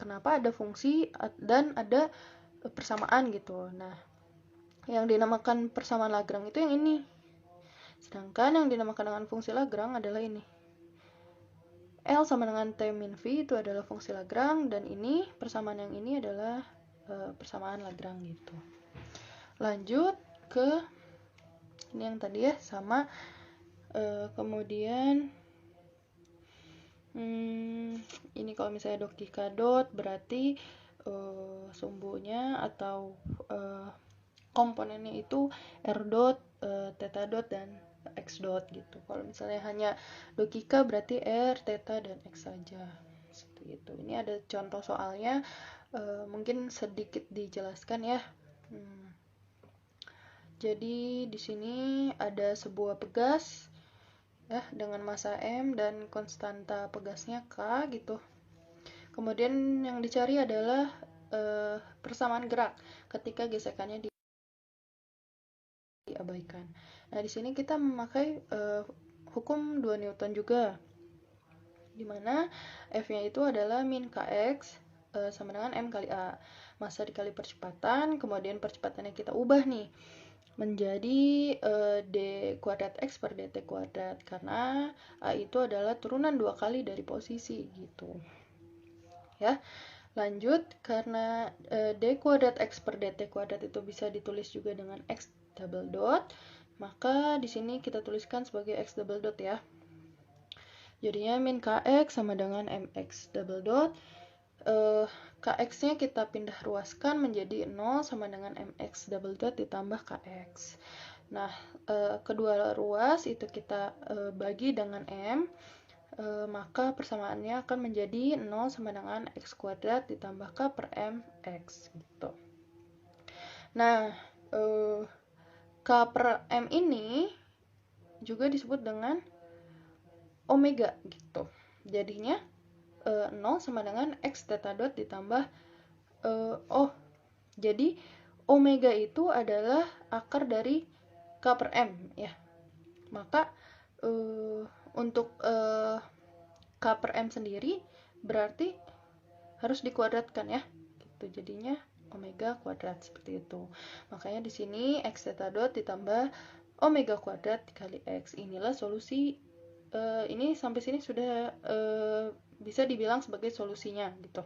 kenapa ada fungsi dan ada persamaan gitu. Nah, yang dinamakan persamaan Lagrange itu yang ini. Sedangkan yang dinamakan dengan fungsi Lagrange adalah ini. L sama dengan T min V itu adalah fungsi Lagrange, dan ini persamaan yang ini adalah persamaan Lagrange gitu. Lanjut ke ini yang tadi ya, sama kemudian ini kalau misalnya dokika dot berarti sumbunya atau komponennya itu R dot, theta dot, dan X dot gitu. Kalau misalnya hanya dokika berarti R, theta, dan X saja. Seperti itu. Ini ada contoh soalnya, mungkin sedikit dijelaskan ya. Jadi di sini ada sebuah pegas ya dengan massa M dan konstanta pegasnya K gitu. Kemudian yang dicari adalah persamaan gerak ketika gesekannya diabaikan. Nah, di sini kita memakai hukum 2 Newton juga, di mana F-nya itu adalah min Kx sama dengan M kali A. Massa dikali percepatan, kemudian percepatannya kita ubah nih menjadi d kuadrat x per dt kuadrat, karena A itu adalah turunan 2 kali dari posisi gitu ya. Lanjut, karena d kuadrat x per dt kuadrat itu bisa ditulis juga dengan x double dot, maka di sini kita tuliskan sebagai x double dot ya. Jadinya min kx sama dengan mx double dot. Kx-nya kita pindah ruaskan menjadi 0 sama dengan mx double dot ditambah kx. Nah, kedua ruas itu kita bagi dengan m, maka persamaannya akan menjadi 0 sama dengan x kuadrat ditambah k per mx gitu. Nah, k per m ini juga disebut dengan omega gitu. Jadinya 0 sama dengan x theta dot ditambah jadi omega itu adalah akar dari k per m ya. Maka untuk k per m sendiri berarti harus dikuadratkan ya gitu. Jadinya omega kuadrat seperti itu. Makanya di sini x theta dot ditambah omega kuadrat dikali x. Inilah solusi. Ini sampai sini sudah bisa dibilang sebagai solusinya gitu.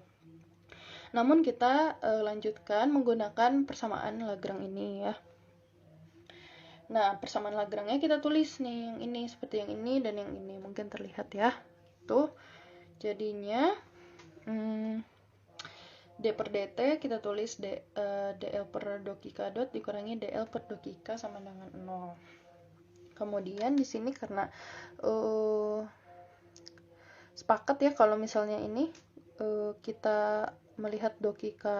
Namun kita lanjutkan menggunakan persamaan Lagrange ini ya. Nah, persamaan Lagrange-nya kita tulis nih, yang ini seperti yang ini dan yang ini, mungkin terlihat ya. Tuh, jadinya D per dt kita tulis dl per 2 kika dot dikurangi dl per 2 kika sama dengan 0. Kemudian di sini karena sepakat ya kalau misalnya ini kita melihat 2 kika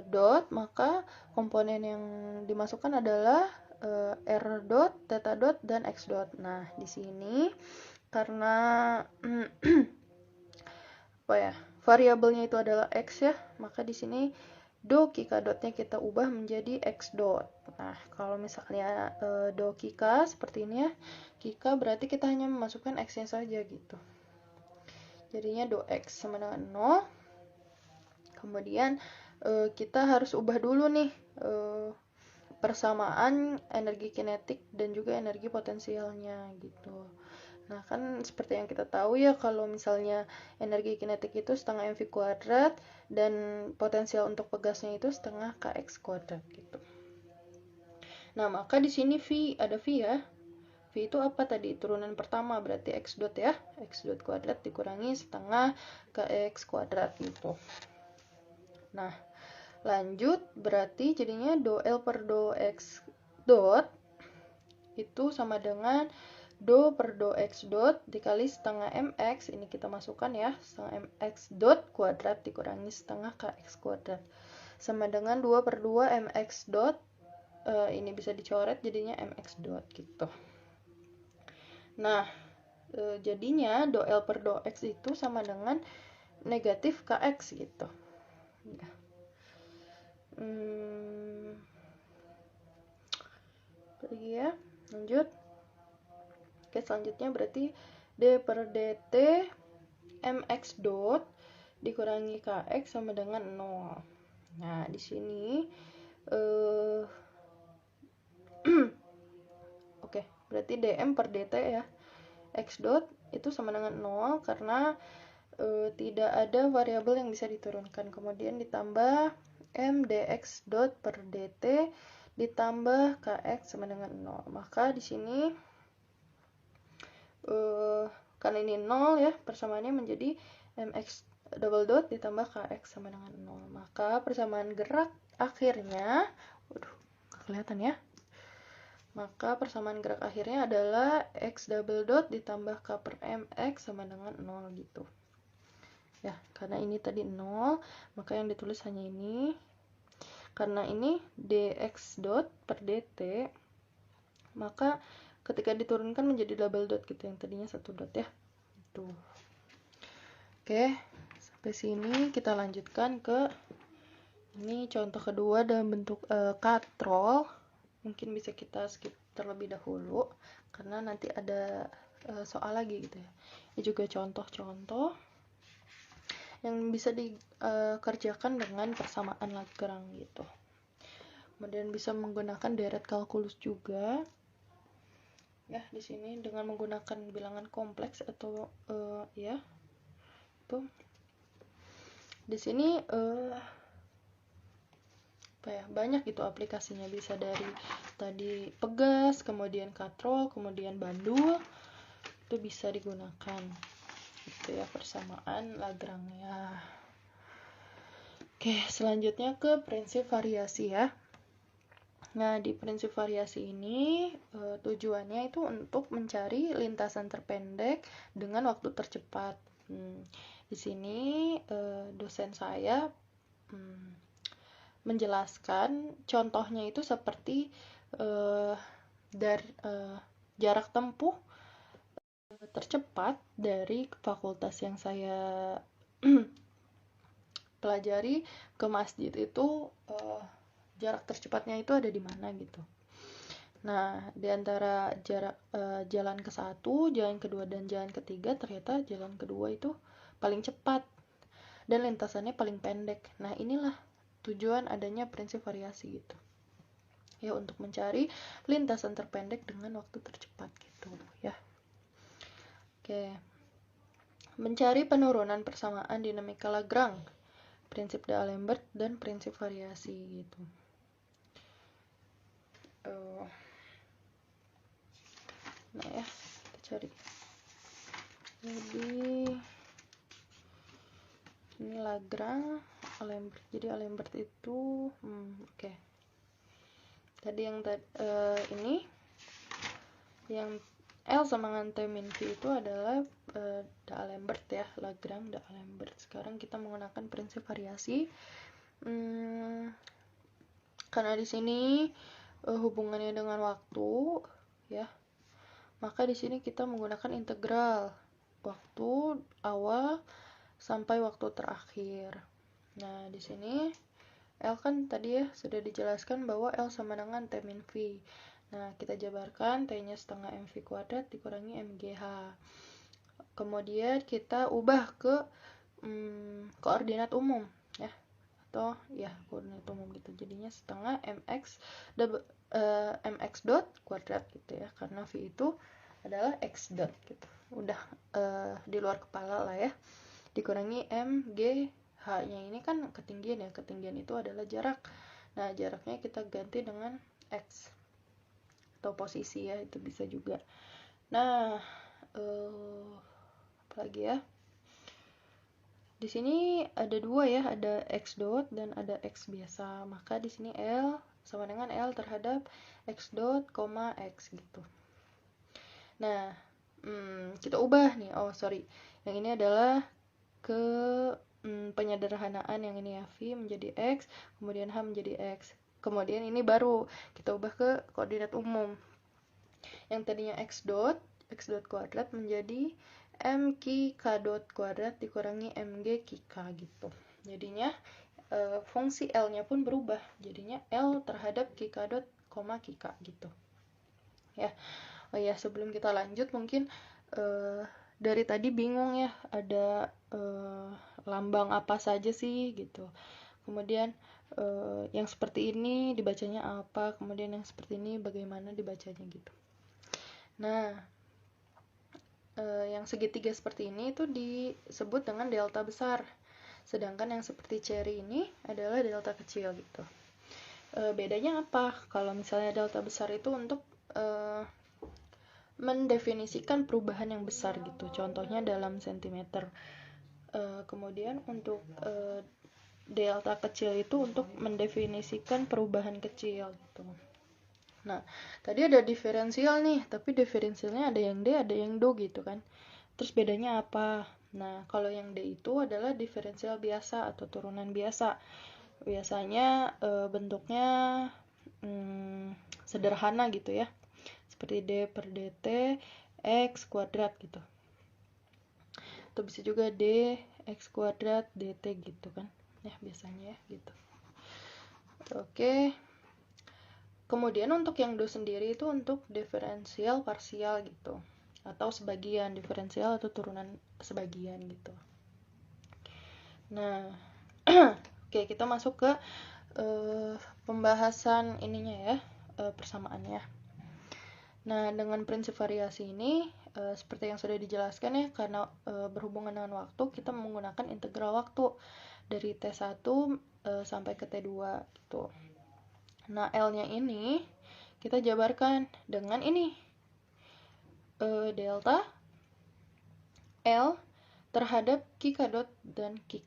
dot, maka komponen yang dimasukkan adalah r dot, theta dot, dan x dot. Nah, di sini karena apa ya, variabelnya itu adalah x ya, maka di sini do kika dotnya kita ubah menjadi x dot. Nah, kalau misalnya do kika seperti ini ya, kika berarti kita hanya memasukkan x-nya saja gitu. Jadinya do x sama dengan 0. Kemudian kita harus ubah dulu nih persamaan energi kinetik dan juga energi potensialnya gitu. Nah, kan seperti yang kita tahu ya, kalau misalnya energi kinetik itu setengah mv kuadrat dan potensial untuk pegasnya itu setengah kx kuadrat gitu. Nah, maka di sini V, ada V ya. V itu apa tadi? Turunan pertama, berarti x dot ya. X dot kuadrat dikurangi setengah kx kuadrat gitu. Nah, lanjut berarti jadinya do L per do X dot itu sama dengan do per do X dot dikali setengah mx, ini kita masukkan ya, setengah mx dot kuadrat dikurangi setengah kx kuadrat sama dengan 2 per 2 mx dot, ini bisa dicoret jadinya mx dot gitu. Nah, jadinya do L per do X itu sama dengan negatif kx gitu ya. Lagi ya, lanjut. Oke, selanjutnya berarti d per dt mx dot dikurangi kx sama dengan 0. Nah, di sini oke, berarti dm per dt ya, x dot itu sama dengan 0 karena tidak ada variabel yang bisa diturunkan. Kemudian ditambah m dx dot per dt ditambah kx sama dengan 0. Maka di sini karena ini 0 ya, persamaannya menjadi mx double dot ditambah kx sama dengan 0. Maka persamaan gerak akhirnya, nggak kelihatan ya. Maka persamaan gerak akhirnya adalah x double dot ditambah k per mx sama dengan 0 gitu. Ya, karena ini tadi 0, maka yang ditulis hanya ini. Karena ini dx dot per dt, maka ketika diturunkan menjadi double dot gitu, yang tadinya satu dot ya. Tuh. Oke, sampai sini kita lanjutkan ke ini contoh kedua dalam bentuk katrol. Mungkin bisa kita skip terlebih dahulu karena nanti ada soal lagi gitu ya. Ini juga contoh-contoh yang bisa dikerjakan dengan persamaan Lagrange gitu. Kemudian bisa menggunakan deret kalkulus juga. Ya, di sini dengan menggunakan bilangan kompleks atau ya. Tuh. Di sini apa ya? Banyak itu aplikasinya, bisa dari tadi pegas, kemudian katrol, kemudian bandul. Itu bisa digunakan. Itu ya persamaan Lagrange ya. Oke, selanjutnya ke prinsip variasi ya. Nah, di prinsip variasi ini tujuannya itu untuk mencari lintasan terpendek dengan waktu tercepat. Di sini dosen saya menjelaskan contohnya itu seperti jarak tempuh tercepat dari fakultas yang saya pelajari ke masjid itu jarak tercepatnya itu ada di mana gitu. Nah, di antara jarak jalan ke satu, jalan kedua, dan jalan ketiga, ternyata jalan kedua itu paling cepat dan lintasannya paling pendek. Nah, inilah tujuan adanya prinsip variasi gitu. Ya, untuk mencari lintasan terpendek dengan waktu tercepat gitu ya. Oke. Mencari penurunan persamaan dinamika Lagrange, prinsip D'Alembert, dan prinsip variasi gitu. Nah ya, kita cari. Jadi ini Lagrange, Alembert. Jadi Alembert itu oke. Tadi yang ini yang L sama dengan T min V itu adalah D'Alembert ya, Lagrange D'Alembert. Sekarang kita menggunakan prinsip variasi. Karena di sini hubungannya dengan waktu ya, maka di sini kita menggunakan integral waktu awal sampai waktu terakhir. Nah, di sini L kan tadi ya sudah dijelaskan bahwa L sama dengan T min V. Nah, kita jabarkan T-nya setengah mv kuadrat dikurangi mgh. Kemudian kita ubah ke koordinat umum ya, atau ya koordinat umum gitu. Jadinya setengah mx dot kuadrat gitu ya, karena V itu adalah x dot gitu. Udah di luar kepala lah ya. Dikurangi mgh. Nya ini kan ketinggian ya, ketinggian itu adalah jarak. Nah, jaraknya kita ganti dengan x atau posisi ya, itu bisa juga. Nah, apa lagi ya? Di sini ada dua ya, ada x dot dan ada x biasa. Maka di sini L sama dengan L terhadap x dot, x gitu. Nah, kita ubah nih. Oh, sorry. Yang ini adalah ke penyederhanaan, yang ini ya, V menjadi X, kemudian H menjadi X. Kemudian ini baru kita ubah ke koordinat umum. Yang tadinya X dot kuadrat menjadi mq k dot kuadrat dikurangi mg k gitu. Jadinya fungsi L-nya pun berubah. Jadinya L terhadap k dot, k gitu. Ya. Oh ya, sebelum kita lanjut mungkin dari tadi bingung ya, ada lambang apa saja sih gitu. Kemudian yang seperti ini dibacanya apa, kemudian yang seperti ini bagaimana dibacanya gitu. Nah, yang segitiga seperti ini itu disebut dengan delta besar, sedangkan yang seperti cherry ini adalah delta kecil gitu. Bedanya apa? Kalau misalnya delta besar itu untuk mendefinisikan perubahan yang besar gitu, contohnya dalam sentimeter. Kemudian untuk delta kecil itu untuk mendefinisikan perubahan kecil gitu. Nah, tadi ada diferensial nih, tapi diferensialnya ada yang D, ada yang Do gitu kan. Terus bedanya apa? Nah, kalau yang D itu adalah diferensial biasa atau turunan biasa. Biasanya bentuknya sederhana gitu ya, seperti D per dt x kuadrat gitu. Atau bisa juga D x kuadrat dt gitu kan. Ya, biasanya ya gitu. Oke. Kemudian untuk yang Do sendiri itu untuk diferensial parsial gitu, atau sebagian, diferensial atau turunan sebagian gitu. Nah, oke, kita masuk ke pembahasan ininya ya, persamaannya. Nah, dengan prinsip variasi ini seperti yang sudah dijelaskan ya, karena berhubungan dengan waktu, kita menggunakan integral waktu dari T1 sampai ke T2 gitu. Nah, L-nya ini kita jabarkan dengan ini, delta L terhadap k dot dan k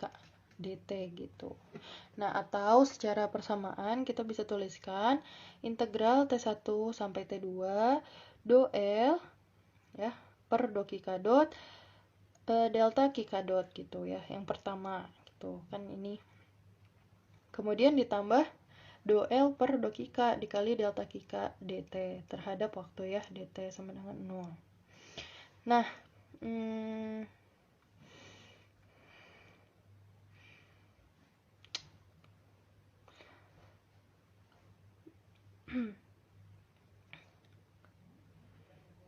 dt gitu. Nah, atau secara persamaan kita bisa tuliskan integral T1 sampai T2 do L ya per do k dot delta k dot gitu ya. Yang pertama gitu kan ini. Kemudian ditambah do L per do k dikali delta k dt terhadap waktu ya, dt sama dengan 0. Nah,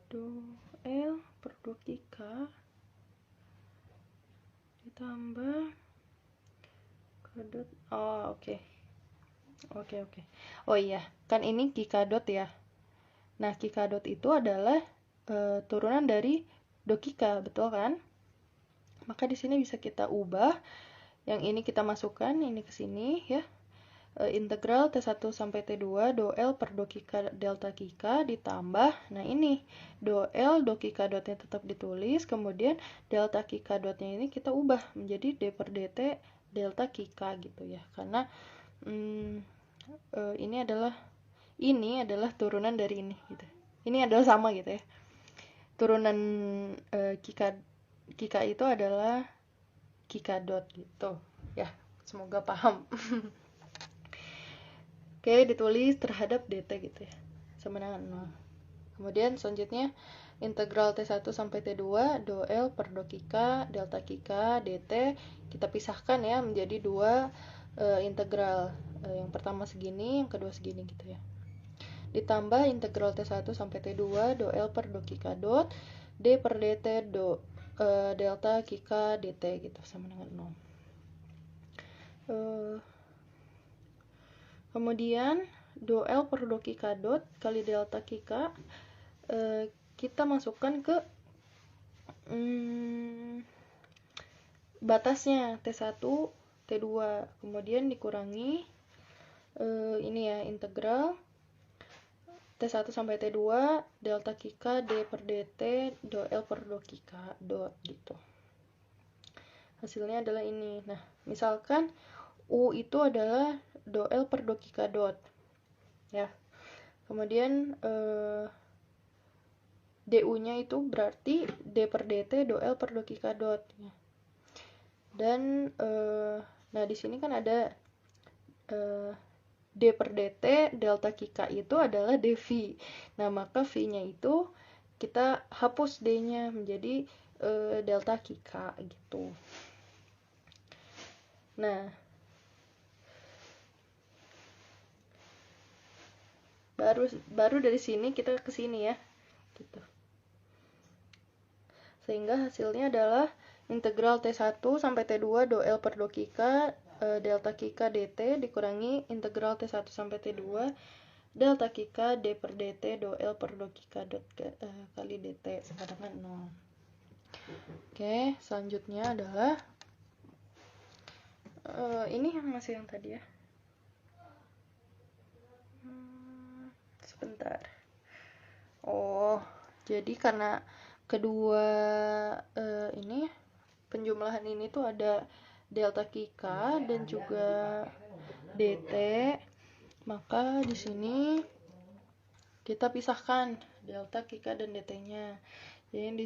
do L per do k ditambah dot, oke. Oh iya, kan ini k dot ya. Nah, k dot itu adalah turunan dari do k, betul kan? Maka di sini bisa kita ubah, yang ini kita masukkan ini ke sini ya. integral T1 sampai T2 do L per do Kika delta Kika ditambah, nah ini do L do Kika dotnya tetap ditulis, kemudian delta Kika dotnya ini kita ubah menjadi D per dt delta Kika gitu ya, karena ini adalah turunan dari ini gitu. Ini adalah sama gitu ya. Turunan Kika itu adalah Kika dot gitu. Ya, semoga paham. Oke, ditulis terhadap dt gitu ya. Sama dengan 0. Kemudian selanjutnya integral T1 sampai T2 do L per do Kika delta Kika dt kita pisahkan ya menjadi dua integral. Yang pertama segini, yang kedua segini gitu ya. Ditambah integral T1 sampai T2 do L per do Kika dot D per dt do delta Kika dt gitu sama dengan 0. Kemudian do L per do Kika dot kali delta Kika kita masukkan ke batasnya T1 T2, kemudian dikurangi ini ya integral T1 sampai T2 delta Kika D per dt do L per do Kika dot gitu. Hasilnya adalah ini. Nah, misalkan U itu adalah do L per do Kika dot ya. Kemudian DU-nya itu berarti D per dt do L per do Kika dot ya. Dan nah di sini kan ada D per dt delta Kika itu adalah dV. Nah, maka V-nya itu kita hapus D-nya menjadi delta Kika gitu. Nah, baru dari sini kita ke sini ya gitu. Sehingga hasilnya adalah integral T1 sampai T2 do L per do Kika delta Kika dt dikurangi integral T1 sampai T2 delta Kika D per dt do L per do Kika dot kali dt sama dengan 0. Oke, selanjutnya adalah ini yang masih yang tadi ya. Sebentar. Oh, jadi karena kedua ini penjumlahan ini tuh ada delta Kika dan juga dt, maka di sini kita pisahkan delta Kika dan dt-nya. Jadi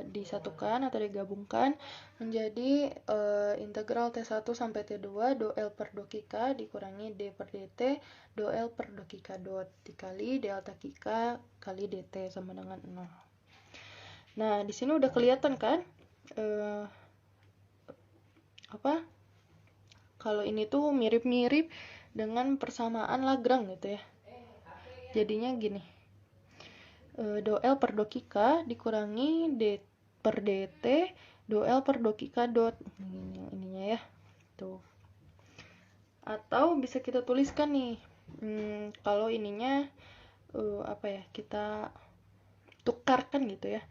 disatukan atau digabungkan menjadi integral T1 sampai T2 do L per do Kika dikurangi D per dt do L per do Kika dot dikali delta Kika kali dt sama dengan 0. Nah, di sini udah kelihatan kan kalau ini tuh mirip-mirip dengan persamaan Lagrange gitu ya. Jadinya gini. Do L per do Kika dikurangi D per dt do L per do Kika dot ininya ya tuh. Atau bisa kita tuliskan nih kalau ininya kita tukarkan gitu ya,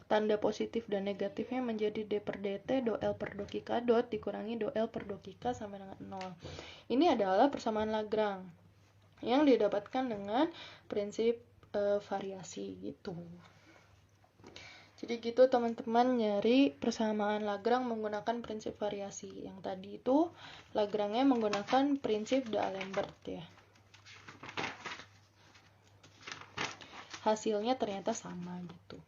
tanda positif dan negatifnya menjadi D per dt do L per do Kika dot dikurangi do L per do Kika sama dengan 0. Ini adalah persamaan Lagrange yang didapatkan dengan prinsip variasi gitu. Jadi gitu teman-teman, nyari persamaan Lagrange menggunakan prinsip variasi. Yang tadi itu Lagrange-nya menggunakan prinsip D'Alembert ya. Hasilnya ternyata sama gitu.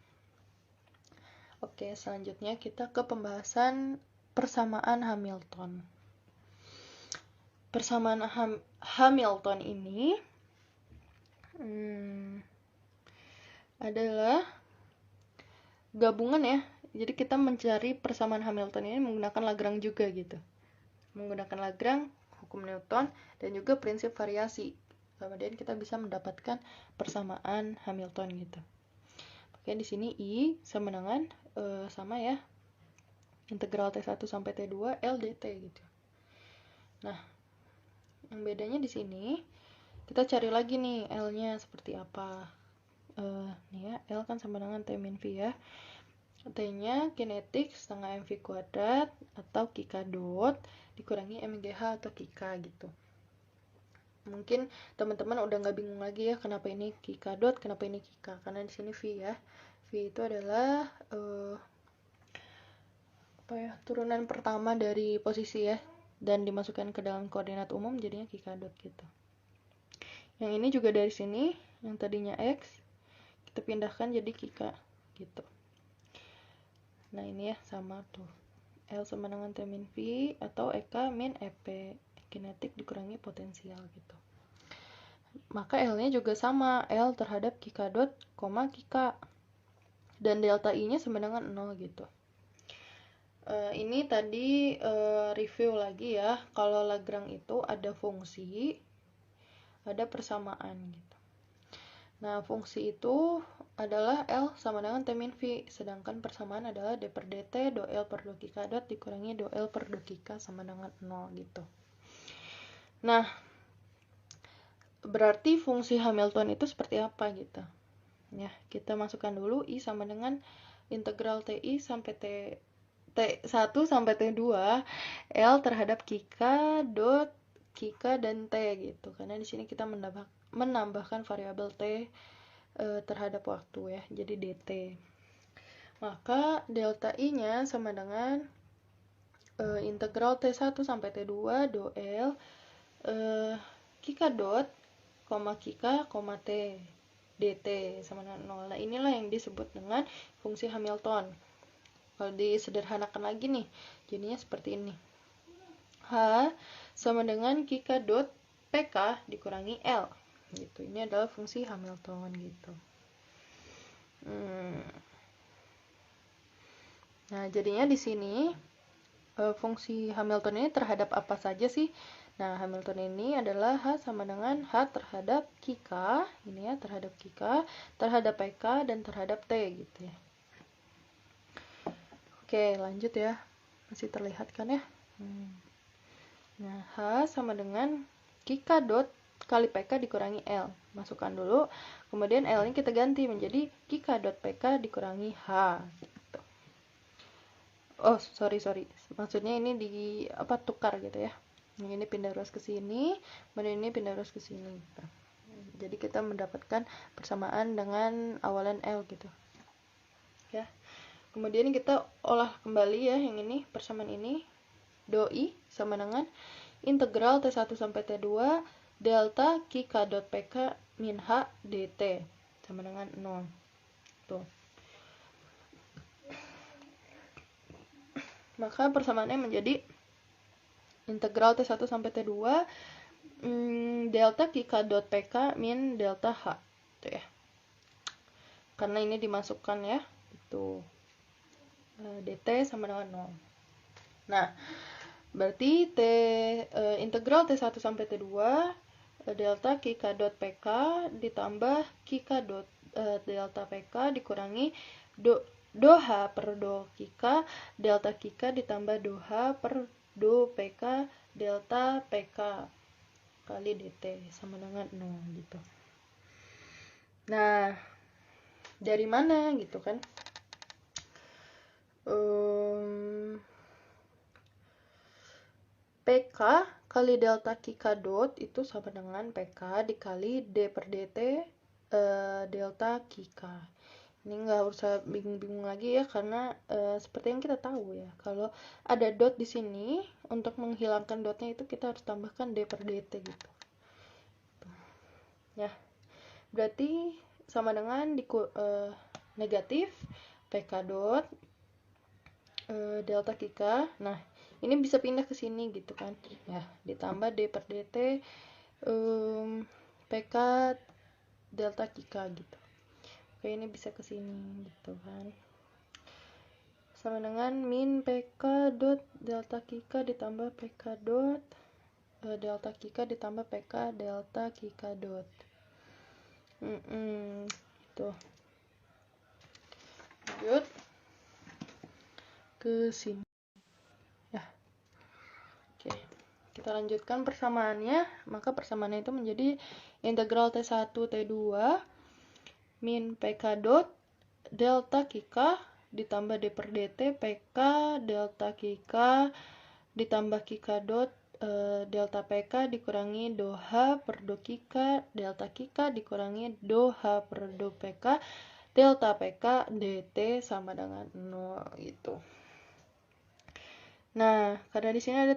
Oke, selanjutnya kita ke pembahasan persamaan Hamilton. Persamaan Hamilton ini adalah gabungan ya. Jadi kita mencari persamaan Hamilton ini menggunakan Lagrange juga gitu. Menggunakan Lagrange, hukum Newton, dan juga prinsip variasi. Kemudian kita bisa mendapatkan persamaan Hamilton gitu. Oke, di sini I sama dengan sama ya. Integral T1 sampai T2 L dt gitu. Nah, yang bedanya di sini kita cari lagi nih L-nya seperti apa. Nih ya, L kan sama dengan T min V ya. T-nya kinetik setengah mv kuadrat atau Kika dot dikurangi MGH atau Kika gitu. Mungkin teman-teman udah nggak bingung lagi ya kenapa ini Kika dot, kenapa ini Kika, karena di sini V ya. V itu adalah turunan pertama dari posisi ya, dan dimasukkan ke dalam koordinat umum jadinya Kika dot gitu. Yang ini juga dari sini, yang tadinya X kita pindahkan jadi Kika gitu. Nah ini ya sama tuh, L sama dengan T min V atau EK min EP, kinetik dikurangi potensial gitu. Maka L-nya juga sama, L terhadap Kika dot, Kika. Dan delta I-nya sama dengan 0 gitu. Ini tadi review lagi ya, kalau Lagrange itu ada fungsi, ada persamaan gitu. Nah, fungsi itu adalah L sama dengan T min V, sedangkan persamaan adalah D per dt do L per do Kika dot dikurangi do L per do Kika sama dengan 0 gitu. Nah, berarti fungsi Hamilton itu seperti apa gitu. Ya, kita masukkan dulu I sama dengan integral TI sampai T1 sampai T2 L terhadap Kika dot Kika dan T gitu. Karena di sini kita menambahkan variabel T terhadap waktu ya. Jadi dt. Maka delta I-nya sama dengan integral T1 sampai T2 do L Kika dot, Kika, T dt sama dengan 0. Nah, inilah yang disebut dengan fungsi Hamilton. Kalau disederhanakan lagi nih, jadinya seperti ini. H sama dengan Kika dot PK dikurangi L. Gitu. Ini adalah fungsi Hamilton gitu. Nah, jadinya di sini fungsi Hamilton ini terhadap apa saja sih? Nah, Hamilton ini adalah H sama dengan H terhadap Kika, ini ya, terhadap Kika, terhadap PK, dan terhadap T, gitu ya. Oke, lanjut ya. Masih terlihat kan ya? Nah, H sama dengan Kika dot kali PK dikurangi L. Masukkan dulu, kemudian L ini kita ganti menjadi Kika dot PK dikurangi H. Gitu. Oh, sorry. Maksudnya ini tukar gitu ya. Yang ini pindah ruas ke sini, kemudian ini pindah ruas ke sini. Jadi kita mendapatkan persamaan dengan awalan L gitu. Ya. Kemudian kita olah kembali ya yang ini, persamaan ini. Do I sama dengan integral T1 sampai T2 delta Kika dot PK min H dt sama dengan 0. Tuh. Maka persamaannya menjadi integral T1 sampai T2 delta Kika dot PK min delta H itu ya. Karena ini dimasukkan ya, itu dt sama dengan 0. Nah, berarti integral T1 sampai T2 delta Kika dot PK ditambah Kika dot delta PK dikurangi do H per do Kika delta Kika ditambah do H per do PK delta PK kali dt sama dengan 0 gitu. Nah, dari mana gitu kan? PK kali delta Kika dot itu sama dengan PK dikali D per dt delta Kika. Ini nggak usah bingung-bingung lagi ya, karena seperti yang kita tahu ya, kalau ada dot di sini, untuk menghilangkan dotnya itu kita harus tambahkan D per dt gitu. Ya, berarti sama dengan negatif PK dot delta Kika. Nah, ini bisa pindah ke sini gitu kan ya, ditambah D per dt PK delta Kika gitu. Oke, ini bisa ke sini gitu kan, sama dengan min PK dot delta Kika ditambah PK dot delta Kika ditambah PK delta Kika dot gitu. Lanjut ke sini ya. Oke, kita lanjutkan persamaannya. Maka persamaannya itu menjadi integral T1 T2 min PK dot delta Kika ditambah D per dt PK delta Kika ditambah Kika dot delta PK dikurangi do H per do Kika delta Kika dikurangi do H per do PK delta PK dt sama dengan 0 gitu. Nah, karena di sini ada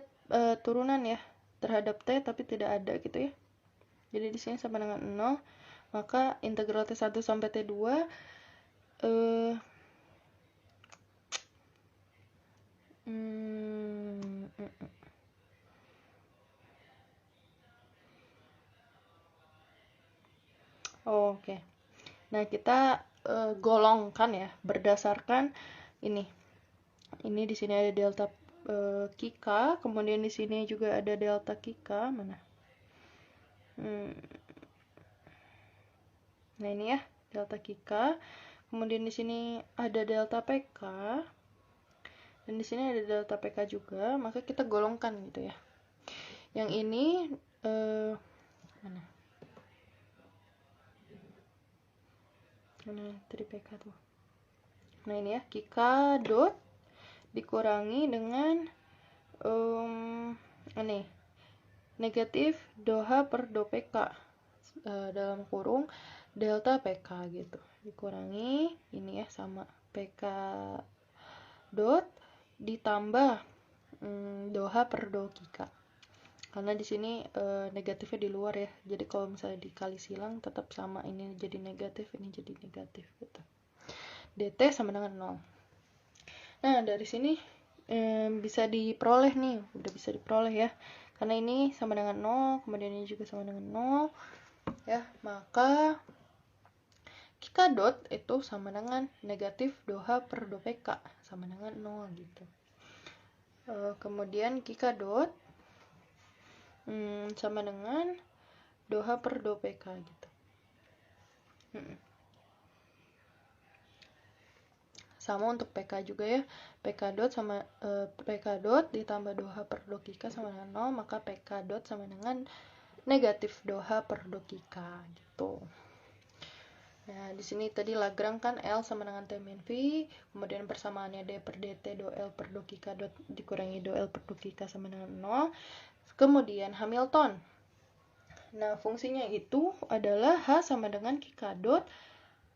turunan ya terhadap T tapi tidak ada gitu ya. Jadi di sini sama dengan 0, maka integral T1 sampai T2 Oke. Nah, kita golongkan ya berdasarkan ini. Ini di sini ada delta Kika, kemudian di sini juga ada delta Kika, mana? Nah, ini ya, delta Kika. Kemudian di sini ada delta PK. Dan di sini ada delta PK juga, maka kita golongkan gitu ya. Yang ini mana? Mana tadi PK tuh? Nah, ini ya, Kika dot dikurangi dengan ini negatif do H per do PK dalam kurung delta PK gitu, dikurangi ini ya sama PK dot ditambah do H per do Kika, karena di sini negatifnya di luar ya, jadi kalau misalnya dikali silang tetap sama, ini jadi negatif, ini jadi negatif gitu. dt sama dengan 0. Nah, dari sini bisa diperoleh nih, udah bisa diperoleh ya, karena ini sama dengan 0, kemudian ini juga sama dengan 0 ya, maka Kika dot itu sama dengan negatif do H per do PK sama dengan 0 gitu. Kemudian Kika dot sama dengan do H per do PK gitu. Sama untuk PK juga ya, PK dot sama PK dot ditambah do H per do Kika sama dengan 0, maka PK dot sama dengan negatif do H per do Kika gitu. Nah, di sini tadi Lagrange kan L sama dengan T min V, kemudian persamaannya D per dt do L per do Kika dot dikurangi do L per do Kika sama dengan 0. Kemudian Hamilton. Nah, fungsinya itu adalah H sama dengan Kika dot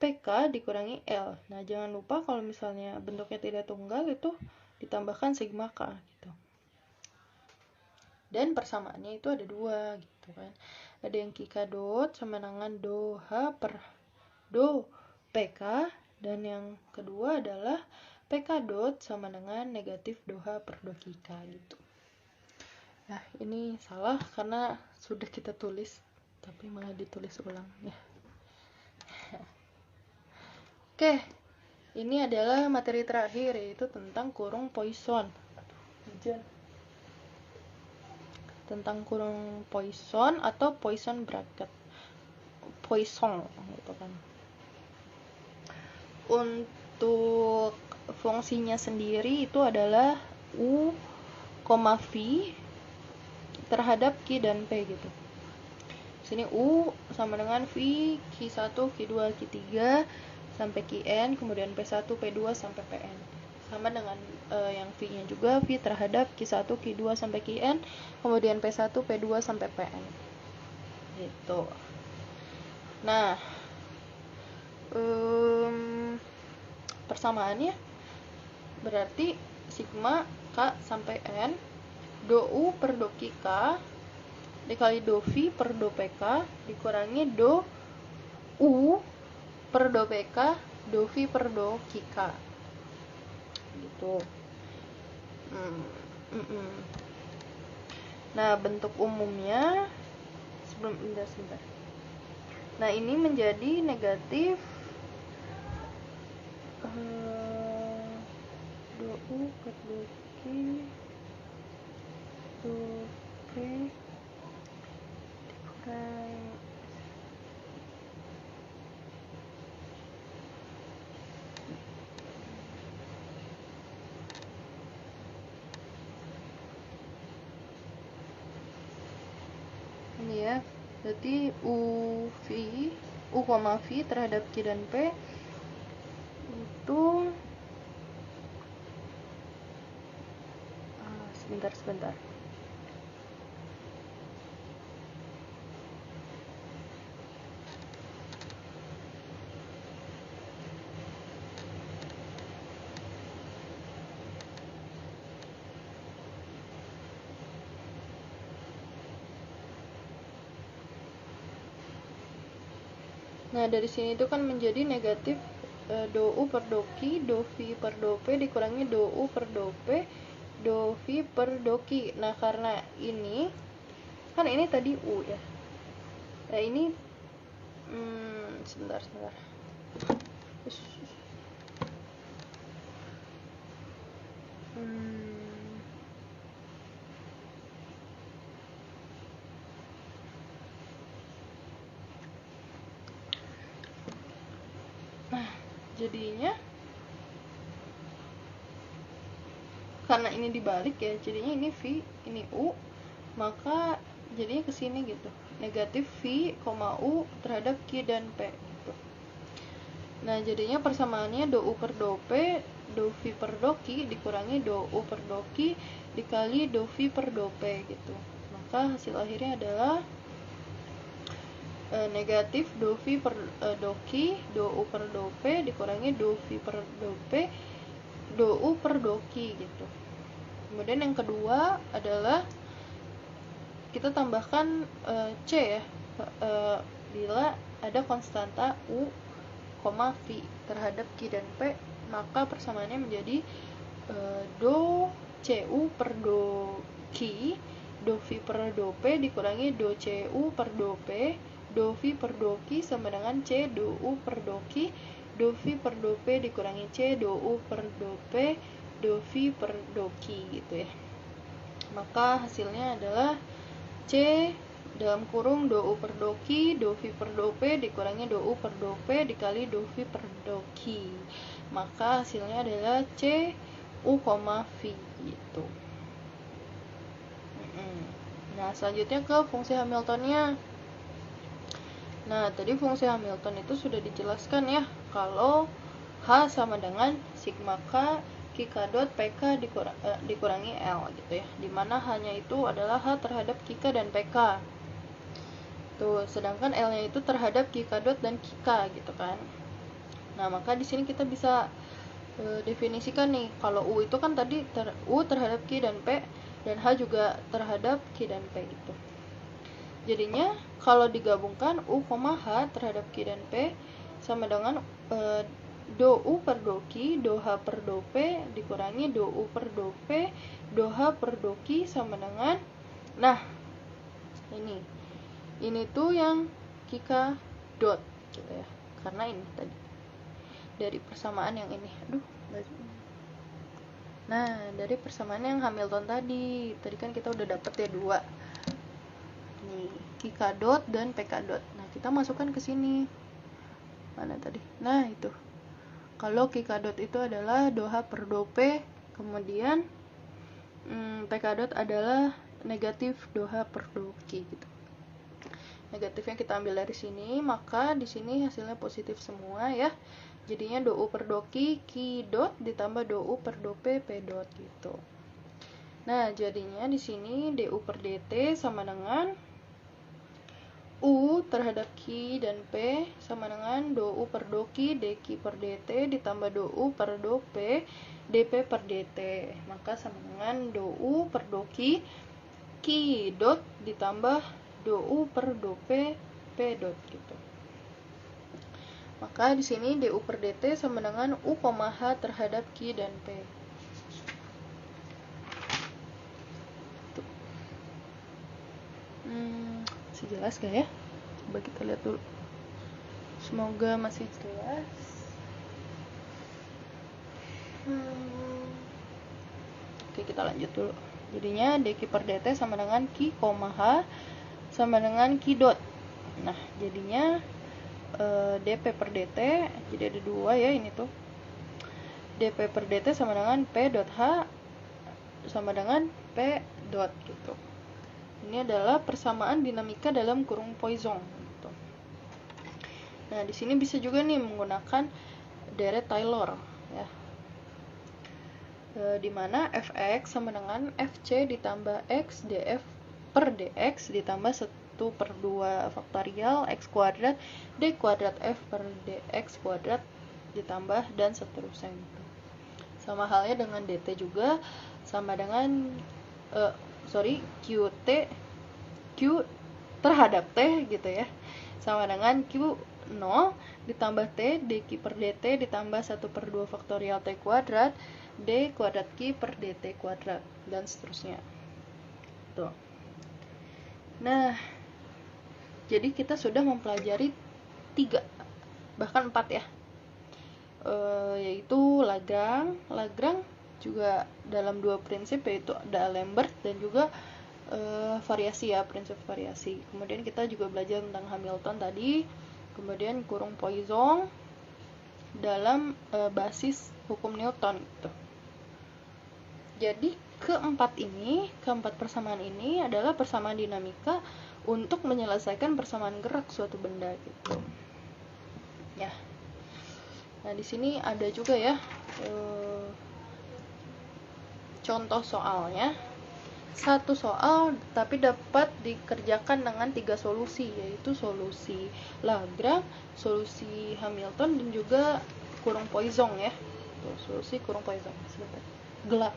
PK dikurangi L. Nah, jangan lupa kalau misalnya bentuknya tidak tunggal itu ditambahkan sigma K gitu. Dan persamaannya itu ada dua gitu kan. Ada yang Kika dot sama dengan do H per do PK, dan yang kedua adalah PK dot sama dengan negatif do H per do Kika gitu. Nah, ini salah karena sudah kita tulis tapi malah ditulis ulang ya. Oke, ini adalah materi terakhir, yaitu tentang kurung Poisson. Tentang kurung Poisson atau Poisson bracket. Poisson gitu kan. Untuk fungsinya sendiri itu adalah U, V terhadap Q dan P gitu. Sini U sama dengan V, Q1, Q2, Q3 sampai Qn, kemudian P1, P2 sampai Pn. Sama dengan yang V-nya juga, V terhadap Q1, Q2 sampai Qn, kemudian P1, P2 sampai Pn. Gitu. Nah, persamaannya berarti sigma K sampai N do U per do Kika dikali do V per do PK dikurangi do U per do PK do V per do Kika gitu. Nah, bentuk umumnya sebentar. Nah, ini menjadi negatif do U per do K do P dikurangi ini ya, berarti U, V terhadap Q dan P itu sebentar. Nah, dari sini itu kan menjadi negatif do U per do Ki, do Vi per do P dikurangi do U per do P, do Vi per do Ki. Nah, karena ini, kan ini tadi U ya. Nah, ini, sebentar. Nah, jadinya karena ini dibalik ya, jadinya ini V, ini U, maka jadinya ke sini gitu. Negatif V, U terhadap Q dan P gitu. Nah, jadinya persamaannya do U per do P, do V per do Q dikurangi do U per do Q dikali do V per do P gitu. Maka hasil akhirnya adalah negatif do V per do Q, do U per do P dikurangi do V per do P, do U per do Q gitu. Kemudian yang kedua adalah kita tambahkan C ya, bila ada konstanta U, V terhadap Q dan P, maka persamaannya menjadi do CU per do Q, do V per do P dikurangi do CU per do P, do V per do Q sama dengan C do U per do Q, do V per do P dikurangi C do U per do P, do V per do Q gitu ya. Maka hasilnya adalah C dalam kurung do U per do Q, do V per do P dikurangi do U per do P dikali do V per do Q. Maka hasilnya adalah C U, V gitu. Nah, selanjutnya ke fungsi Hamiltonnya. Nah, tadi fungsi Hamilton itu sudah dijelaskan ya, kalau H sama dengan sigma K K dot PK dikurangi L gitu ya, dimana hanya itu adalah H terhadap K dan PK tuh, sedangkan L nya itu terhadap K dot dan K gitu kan. Nah, maka di sini kita bisa definisikan nih, kalau U itu kan tadi U terhadap Q dan P, dan H juga terhadap Q dan P gitu. Jadinya kalau digabungkan U, H terhadap Q dan P sama dengan do U per do Q, do H per do P dikurangi do U per do P, do H per do Q sama dengan, nah ini tuh yang K dot gitu ya, karena ini tadi dari persamaan yang ini, nah dari persamaan yang Hamilton tadi kan kita udah dapet ya dua nih, K dot dan PK dot. Nah, kita masukkan ke sini. Mana tadi? Nah, itu. Kalau K dot itu adalah do H per do P, kemudian PK dot adalah negatif do H per do Q gitu. Negatifnya kita ambil dari sini, maka di sini hasilnya positif semua ya. Jadinya do U per do Q, Q dot ditambah do U per do P, P dot gitu. Nah, jadinya di sini du per dt sama dengan U terhadap Q dan P sama dengan do U per do Q dQ per dt ditambah do U per do P dP per dt. Maka sama dengan do U per do Q Q dot ditambah do U per do P P dot gitu. Maka di sini du per dt sama dengan U, H terhadap Q dan P. Masih jelas gak ya? Coba kita lihat dulu. Semoga masih jelas. Oke, kita lanjut dulu. Jadinya dq per dt sama dengan Q, H sama dengan Q dot. Nah, jadinya dp per dt, jadi ada dua ya ini tuh. dp per dt sama dengan P dot H sama dengan P dot gitu. Ini adalah persamaan dinamika dalam kurung Poisson gitu. Nah, di sini bisa juga nih menggunakan deret Taylor ya. di mana fx sama dengan fc ditambah x df per dx ditambah 1/2 faktorial x kuadrat d kuadrat f per dx kuadrat ditambah dan seterusnya gitu. Sama halnya dengan dt juga sama dengan q terhadap t gitu ya, sama dengan q 0 ditambah t dq per dt ditambah 1/2 faktorial t kuadrat d kuadrat q per dt kuadrat dan seterusnya. Tuh. Nah, jadi kita sudah mempelajari 3 bahkan 4 ya, yaitu Lagrange juga dalam 2 prinsip, yaitu D'Alembert dan juga variasi ya, prinsip variasi. Kemudian kita juga belajar tentang Hamilton tadi, kemudian kurung Poisson dalam basis hukum Newton gitu. Jadi keempat persamaan ini adalah persamaan dinamika untuk menyelesaikan persamaan gerak suatu benda gitu. Ya. Nah, di sini ada juga ya contoh soalnya. Satu soal tapi dapat dikerjakan dengan 3 solusi, yaitu solusi Lagrange, solusi Hamilton, dan juga kurung Poisson ya. Tuh, solusi kurung Poisson. Sebentar. Gelap.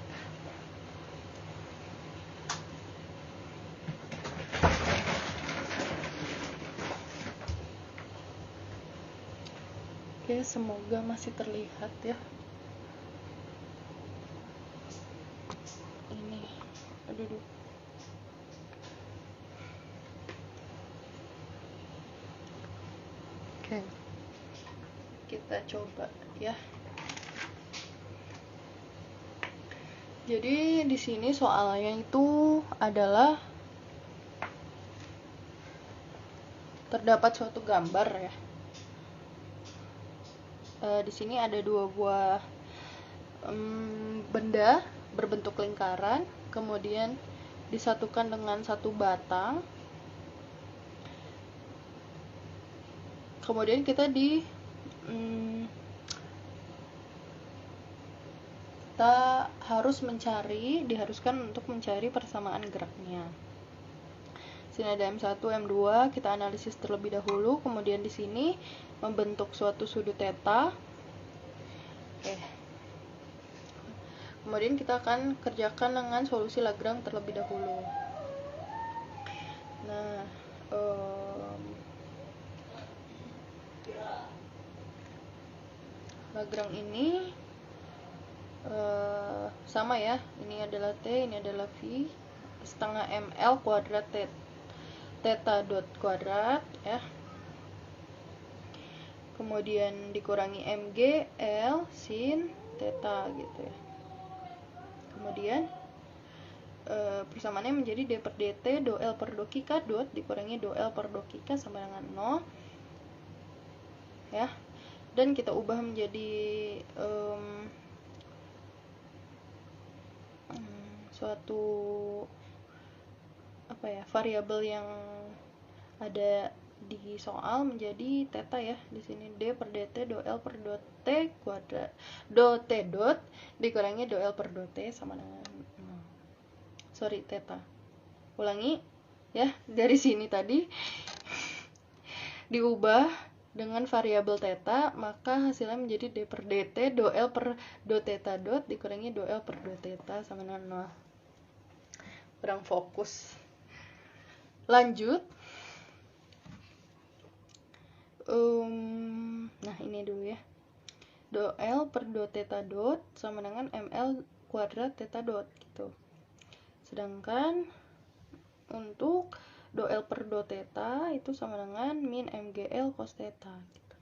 Oke, semoga masih terlihat ya. Ini, aduh. Oke, kita coba ya. Jadi di sini soalnya itu adalah terdapat suatu gambar ya. Di sini ada 2 buah benda berbentuk lingkaran, kemudian disatukan dengan satu batang. Kemudian kita diharuskan untuk mencari persamaan geraknya. Sini ada M1, M2, kita analisis terlebih dahulu, kemudian di sini membentuk suatu sudut theta. Oke. Kemudian kita akan kerjakan dengan solusi Lagrange terlebih dahulu. Nah, Lagrange ini sama ya, ini adalah T, ini adalah V, setengah ml kuadrat theta dot kuadrat ya, kemudian dikurangi mg L sin theta gitu ya. Kemudian persamaannya menjadi d per dt do L per do K dot dikurangi do L per do K sama dengan 0 ya, dan kita ubah menjadi suatu variabel yang ada di soal menjadi theta ya. Di sini d per dt do L per do t kuadrat do t dot dikurangi do L per do t sama dengan theta. Ulangi ya, dari sini tadi diubah dengan variabel theta, maka hasilnya menjadi d per dt do L per do theta dot dikurangi do L per do theta sama dengan 0. Kurang fokus. Lanjut. Nah, ini dulu ya. Do L per do theta dot sama dengan ml kuadrat theta dot gitu. Sedangkan untuk do L per do theta itu sama dengan min mgl cos theta gitu.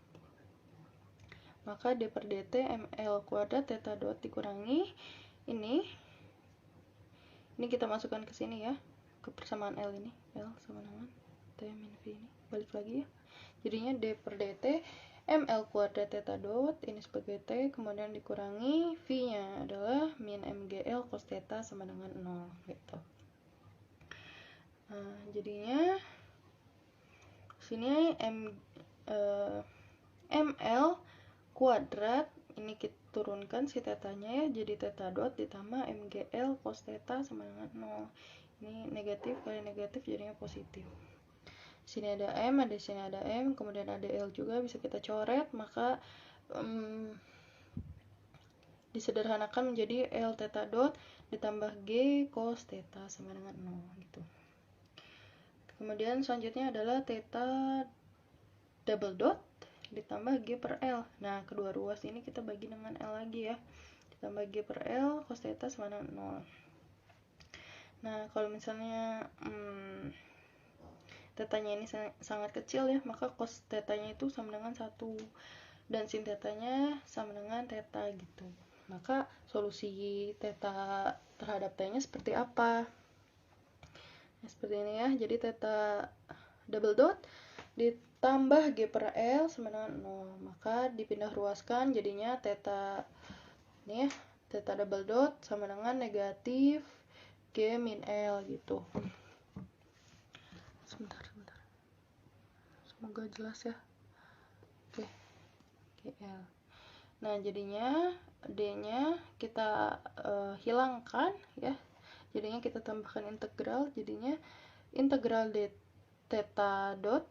Maka d per dt ml kuadrat theta dot dikurangi ini kita masukkan ke sini ya, ke persamaan L ini, L sama dengan T min V ini, balik lagi ya. Jadinya d per dt ml kuadrat theta dot ini sebagai T, kemudian dikurangi V-nya adalah min mgl cos theta sama dengan 0 gitu. Nah, jadinya sini ml kuadrat ini ini kita turunkan si tetanya ya, jadi theta dot ditambah mgl cos theta sama dengan 0. Ini negatif kali negatif jadinya positif. Sini ada M, ada sini ada M, kemudian ada L juga bisa kita coret, maka disederhanakan menjadi L theta dot ditambah G cos theta sama dengan 0 gitu. Kemudian selanjutnya adalah theta double dot ditambah G per L. Nah, kedua ruas ini kita bagi dengan L lagi ya. Ditambah G per L cos theta sama dengan 0. Nah, kalau misalnya tetanya ini sangat kecil ya, maka cos tetanya itu sama dengan 1 dan sin tetanya sama dengan theta gitu. Maka solusi theta terhadap t-nya seperti apa? Nah, seperti ini ya. Jadi theta double dot ditambah G per L sama dengan 0. Maka dipindah ruaskan jadinya theta ini ya, theta double dot sama dengan negatif G min L gitu. Sebentar. Semoga jelas ya. Oke. GL. Nah, jadinya D-nya kita hilangkan ya. Jadinya kita tambahkan integral, jadinya integral D theta dot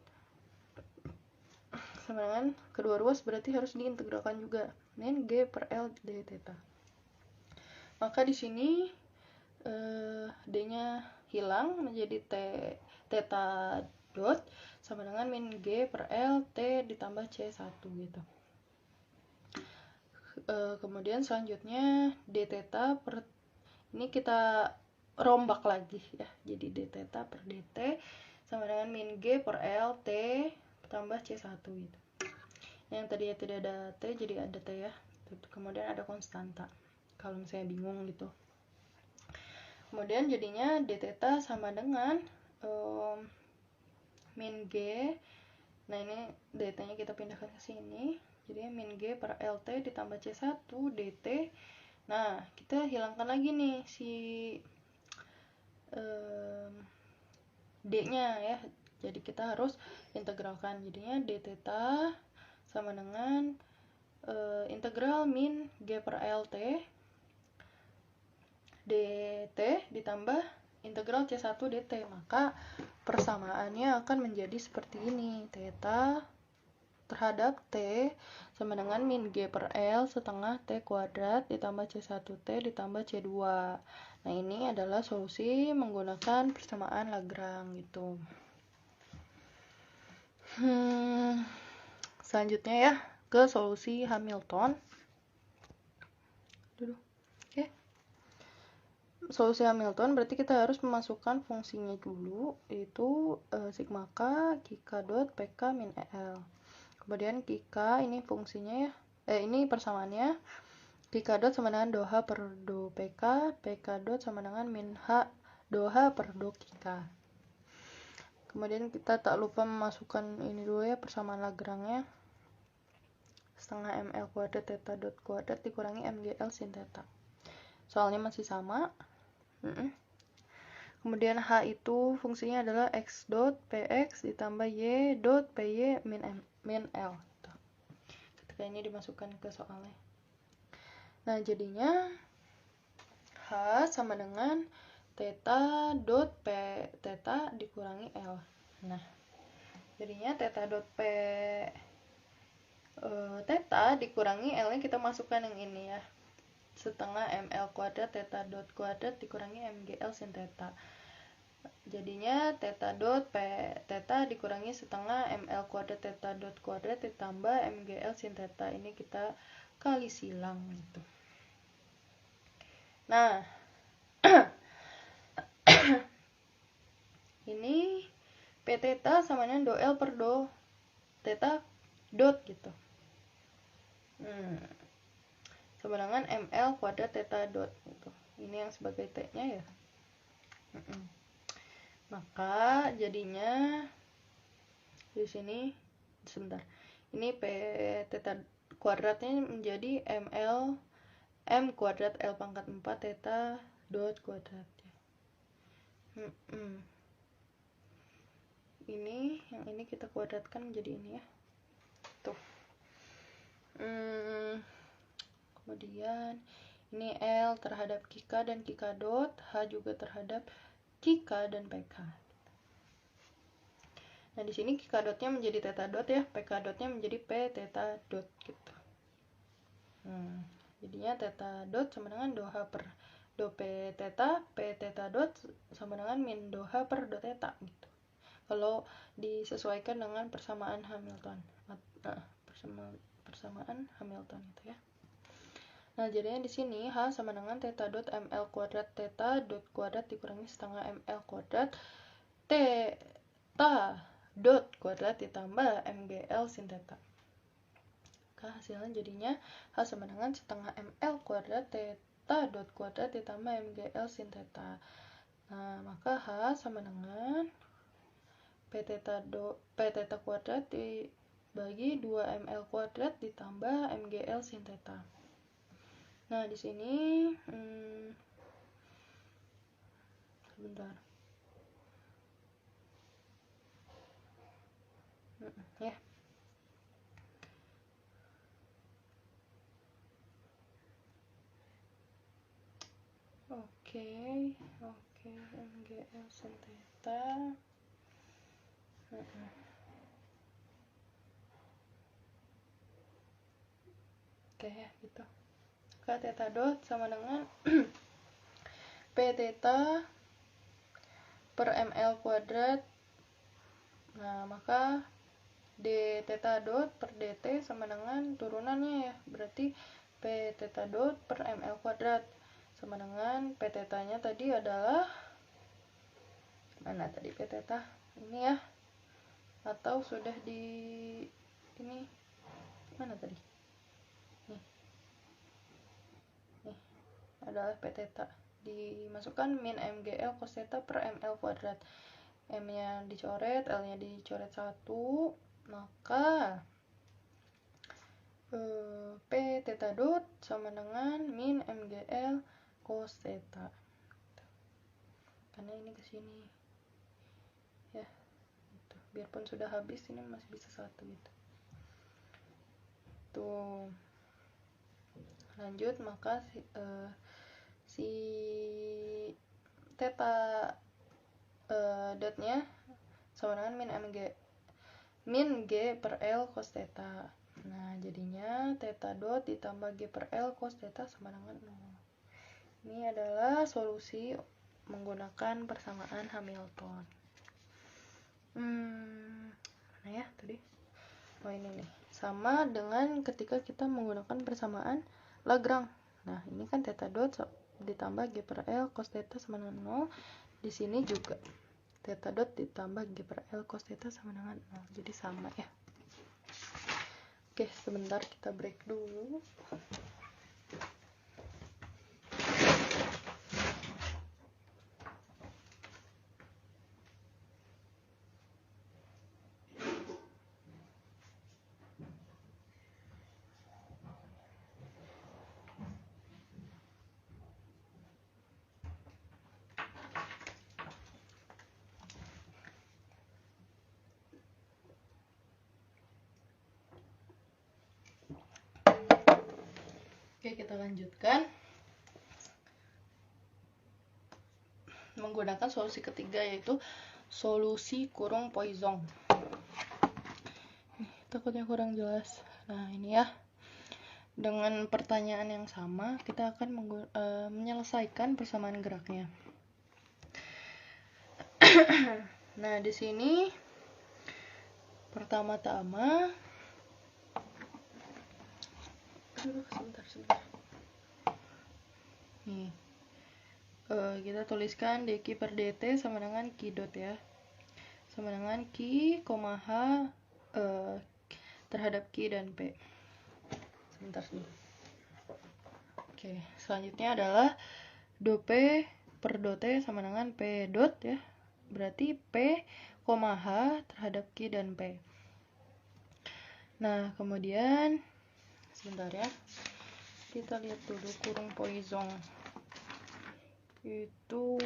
sama dengan kedua ruas berarti harus diintegralkan juga. Ini G per L D theta. Maka di sini D-nya hilang menjadi theta dot sama dengan min G per L T ditambah C1 gitu. Kemudian selanjutnya D theta per ini kita rombak lagi ya. Jadi D theta per DT sama dengan min G per L T tambah C1 gitu. Yang tadinya tidak ada T jadi ada T ya. Kemudian ada konstanta. Kalau misalnya bingung gitu. Kemudian jadinya D theta sama dengan min G. Nah, ini dt-nya kita pindahkan ke sini. Jadi min G per LT ditambah C1 dt. Nah, kita hilangkan lagi nih si D-nya ya. Jadi kita harus integralkan. Jadinya d theta sama dengan integral min G per LT dt ditambah integral C1 dt. Maka persamaannya akan menjadi seperti ini. Theta terhadap T sama dengan min G per L setengah T kuadrat ditambah C1T ditambah C2. Nah, ini adalah solusi menggunakan persamaan Lagrange gitu. Selanjutnya ya, ke solusi Hamilton. Oke. Solusi Hamilton berarti kita harus memasukkan fungsinya dulu, yaitu sigma K, K dot PK min EL. Kemudian K ini fungsinya ya, ini persamaannya K dot sama dengan do H per do PK, PK dot sama dengan min H do H per do K. Kemudian kita tak lupa memasukkan ini dulu ya, persamaan Lagrange-nya. Setengah ml kuadrat theta dot kuadrat dikurangi mgl sin theta. Soalnya masih sama. Kemudian H itu fungsinya adalah X dot PX ditambah Y dot PY min L. Ketika ini dimasukkan ke soalnya. Nah, jadinya H sama dengan theta dot P theta dikurangi L. Nah, jadinya theta dot P theta dikurangi L-nya kita masukkan yang ini ya. Setengah ml kuadrat theta dot kuadrat dikurangi mgl sin theta. Jadinya theta dot P theta dikurangi setengah ml kuadrat theta dot kuadrat ditambah mgl sin theta. Ini kita kali silang gitu. Nah, ini P theta sama dengan do L per do theta dot gitu. Sama dengan ml kuadrat theta dot gitu. Ini yang sebagai T-nya ya. Maka jadinya di sini sebentar. Ini P theta kuadratnya menjadi ml m kuadrat L pangkat 4 theta dot kuadrat ya. Ini yang ini kita kuadratkan menjadi ini ya. Tuh. Kemudian ini L terhadap QK dan QK dot, H juga terhadap QK dan PK. Nah, di sini QK dotnya menjadi theta dot ya, PK dotnya menjadi P theta dot gitu. Jadinya theta dot sama dengan do H per do P theta dot sama dengan min do H per do theta gitu. Kalau disesuaikan dengan persamaan Hamilton. Persamaan Hamilton gitu ya. Nah, jadinya di sini H sama dengan theta dot ml kuadrat theta dot kuadrat dikurangi setengah ml kuadrat theta dot kuadrat ditambah mgl sin theta. Maka hasilnya jadinya H sama dengan setengah ml kuadrat theta dot kuadrat ditambah mgl sin theta. Nah, maka H sama dengan P theta kuadrat dibagi 2ml kuadrat ditambah mgl sin theta. Nah, di sini sebentar. Ya. Oke, mgl sin theta. Oke ya, gitu. K theta dot sama dengan P theta per ml kuadrat. Nah, maka d theta dot per dt sama dengan turunannya ya, berarti P theta dot per ml kuadrat sama dengan P theta-nya tadi adalah mana tadi P theta? Ini ya. Atau sudah di ini mana tadi? Nih adalah P theta. Dimasukkan min mgl cos theta per ml kuadrat. M-nya dicoret, L-nya dicoret 1, maka P theta dot sama dengan min mgl cos theta. Karena ini ke sini. Ya. Gitu. Biarpun sudah habis ini masih bisa 1 gitu. Tuh. Lanjut, maka si theta dotnya sama dengan min G per L cos theta. Nah, jadinya theta dot ditambah G per L cos theta sama dengan 0. Ini adalah solusi menggunakan persamaan Hamilton. Mana ya tadi? Oh, ini nih. Sama dengan ketika kita menggunakan persamaan Lagrange. Nah, ini kan theta dot ditambah G per L cos theta sama dengan 0. Di sini juga theta dot ditambah G per L cos theta sama dengan 0. Jadi sama ya. Oke, sebentar kita break dulu. Oke, kita lanjutkan menggunakan solusi ketiga, yaitu solusi kurung Poisson. Takutnya kurang jelas. Nah, ini ya. Dengan pertanyaan yang sama, kita akan menyelesaikan persamaan geraknya. Nah, di sini pertama-tama sebentar. Nih, kita tuliskan dq per dt sama dengan q dot ya, sama dengan q, h terhadap q dan p. Sebentar nih. Oke, selanjutnya adalah do p per do t sama dengan p dot ya, berarti p, h terhadap q dan p. Nah, kemudian sebentar ya, kita lihat dulu kurung Poisson itu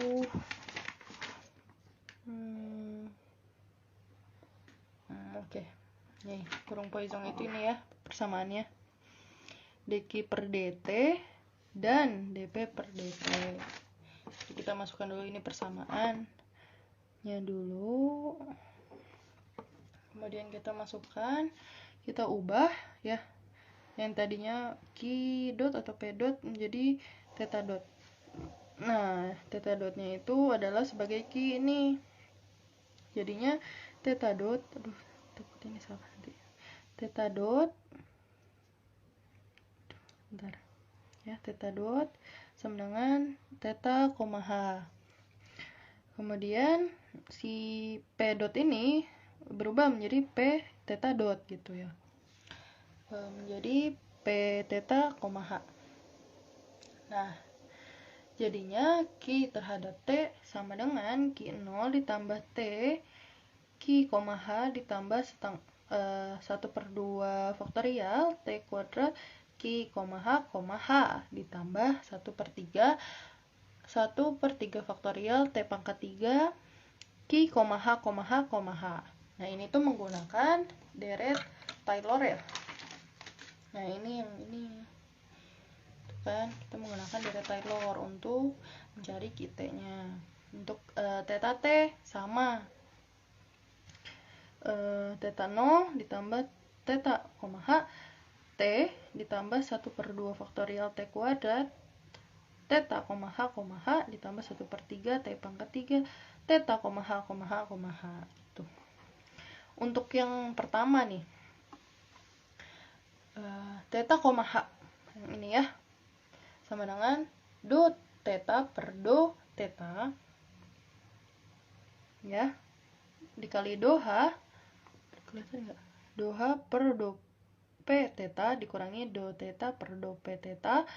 oke. Nih, kurung Poisson itu ini ya persamaannya. dq per dt, dan dp per dt. Jadi kita masukkan dulu ini persamaannya dulu. Kemudian kita masukkan, kita ubah ya. Yang tadinya q dot atau p dot menjadi theta dot. Nah, theta dotnya itu adalah sebagai q ini. Jadinya theta dot, takut ini salah nanti. Theta dot, bentar ya, theta dot sama dengan theta, h. Kemudian si p dot ini berubah menjadi p theta dot gitu ya. Menjadi p theta, h. Nah, jadinya Q terhadap T sama dengan Q0 ditambah T, Q, H ditambah 1/2 faktorial T kuadrat Q, H ditambah 1/3 faktorial T pangkat 3 Q, H. Nah, ini tuh menggunakan deret Taylor ya. Nah, ini yang ini kan kita menggunakan deret Taylor untuk mencari Q-nya. Untuk theta T sama theta 0 ditambah theta, H T ditambah 1/2 faktorial T kuadrat theta, H ditambah 1/3 T pangkat 3 theta, H. Gitu. Untuk yang pertama nih, theta, H yang ini ya, sama dengan do theta per do theta ya, dikali do H, kelihatan nggak? Do H per do P theta dikurangi do theta per do P theta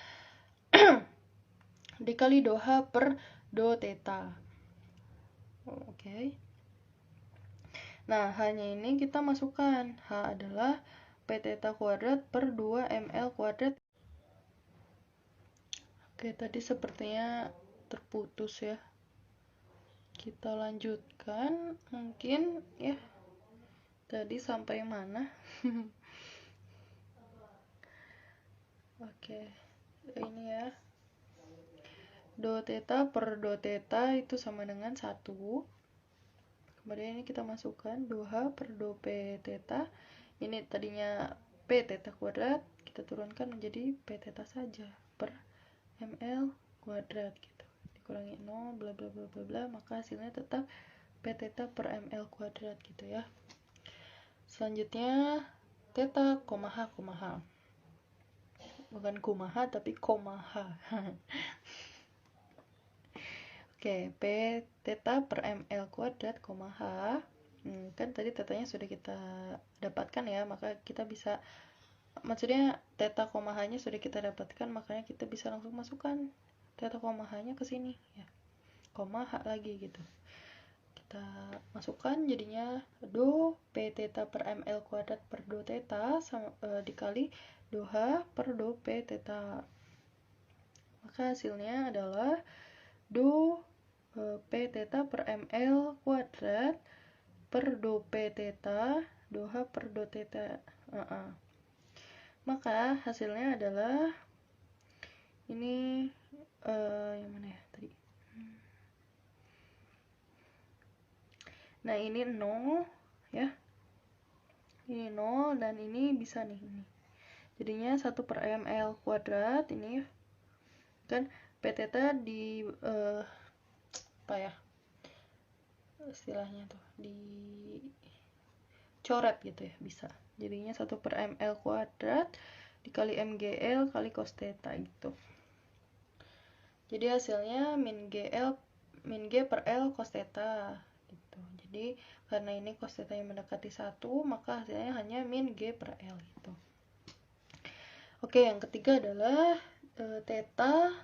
dikali do H per do theta. Oke. Nah, hanya ini kita masukkan. H adalah P theta kuadrat per 2 ml kuadrat. Oke, tadi sepertinya terputus ya. Kita lanjutkan mungkin ya. Tadi sampai mana? Oke. Ini ya. Do theta per do theta itu sama dengan 1. Kemudian ini kita masukkan do H per do P theta. Ini tadinya P theta kuadrat, kita turunkan menjadi P theta saja per ml kuadrat gitu. Dikurangi 0 bla bla bla bla bla, maka hasilnya tetap P theta per ml kuadrat gitu ya. Selanjutnya theta, H. Bukan kumaha tapi H. Oke, P theta per ml kuadrat, H. Kan tadi tetanya sudah kita dapatkan ya, maka kita bisa, maksudnya theta, H-nya sudah kita dapatkan, makanya kita bisa langsung masukkan theta, H-nya ke sini ya. H lagi gitu. Kita masukkan jadinya do P theta per ml kuadrat per do theta sama, dikali do H per do P theta. Maka hasilnya adalah do P theta per ml kuadrat per do P theta do H per do theta. Maka hasilnya adalah ini yang mana ya tadi? Nah, ini 0 ya. Ini 0 dan ini bisa nih ini. Jadinya 1/ml kuadrat ini ya. Kan P theta di apa ya? Istilahnya tuh dicoret gitu ya, bisa. Jadinya 1/ml kuadrat dikali mgl kali cos theta gitu. Jadi hasilnya min G per L cos theta gitu. Jadi karena ini cos theta yang mendekati 1, maka hasilnya hanya min G per L gitu. Oke, yang ketiga adalah theta,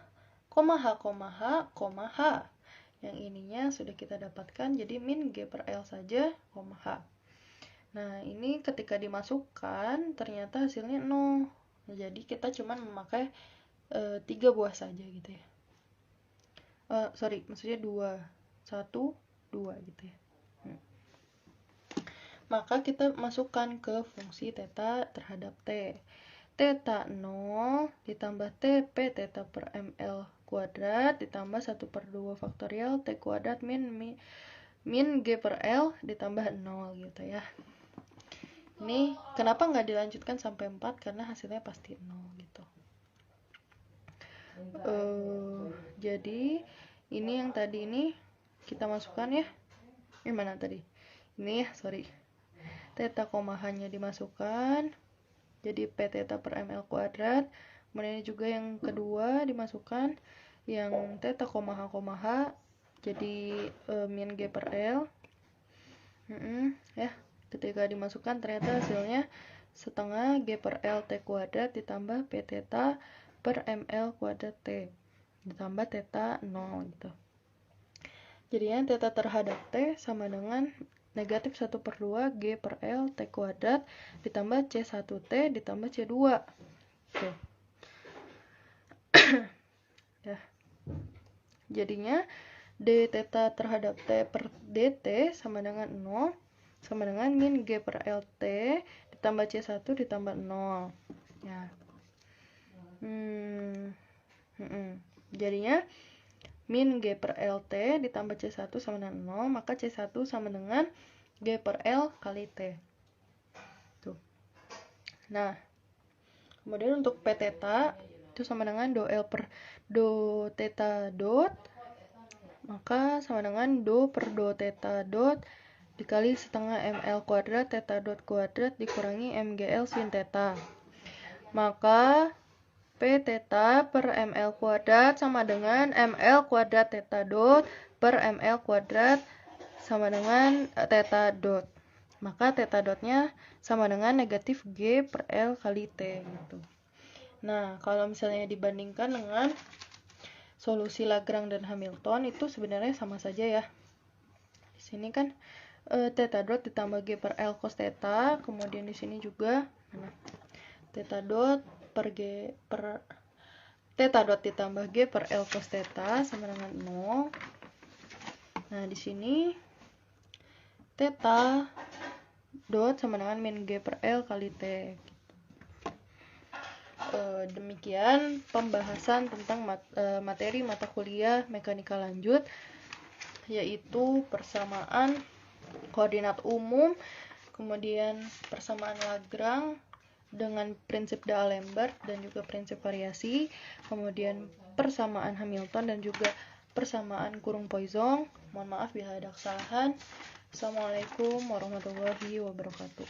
H. Yang ininya sudah kita dapatkan, jadi min G per L saja, H. Nah, ini ketika dimasukkan ternyata hasilnya 0. Jadi kita cuma memakai 3 buah saja gitu ya. Maksudnya 2. 1, 2 gitu ya. Maka kita masukkan ke fungsi theta terhadap T. Theta 0 ditambah TP theta per ml kuadrat ditambah 1/2 faktorial T kuadrat min G per L ditambah 0 gitu ya. Ini kenapa nggak dilanjutkan sampai 4? Karena hasilnya pasti 0 gitu. Jadi ini yang tadi ini kita masukkan ya. Ini mana tadi? Ini ya, sorry. Theta koma hanya dimasukkan. Jadi P theta per ml kuadrat. Kemudian ini juga yang kedua dimasukkan. Yang theta koma h jadi min G per L. Ya, ketika dimasukkan ternyata hasilnya setengah G per L T kuadrat ditambah P theta per ml kuadrat T ditambah theta 0 gitu. Jadinya theta terhadap T sama dengan negatif 1/2 G per L T kuadrat ditambah C1T ditambah C2. Tuh. Ya. Jadinya D theta terhadap T per DT sama dengan 0 sama dengan min G per LT ditambah C1 ditambah 0. Ya. Jadinya min G per LT ditambah C1 sama dengan 0, maka C1 sama dengan G per L kali T. Tuh. Nah, kemudian untuk P theta itu sama dengan do L per do theta dot, maka sama dengan do per do theta dot dikali setengah ml kuadrat theta dot kuadrat dikurangi mgl sin theta. Maka P theta per ml kuadrat sama dengan ml kuadrat theta dot per ml kuadrat sama dengan theta dot. Maka theta dotnya sama dengan negatif G per L kali T gitu. Nah, kalau misalnya dibandingkan dengan solusi Lagrange dan Hamilton itu sebenarnya sama saja ya. Di sini kan theta dot ditambah G per L cos theta, kemudian di sini juga theta dot per G per theta dot ditambah G per L cos theta sama dengan 0. Nah, di sini theta dot sama dengan min G per L kali T. Demikian pembahasan tentang materi mata kuliah mekanika lanjut, yaitu persamaan koordinat umum, kemudian persamaan Lagrange dengan prinsip D'Alembert dan juga prinsip variasi, kemudian persamaan Hamilton dan juga persamaan kurung Poisson. Mohon maaf bila ada kesalahan. Assalamualaikum warahmatullahi wabarakatuh.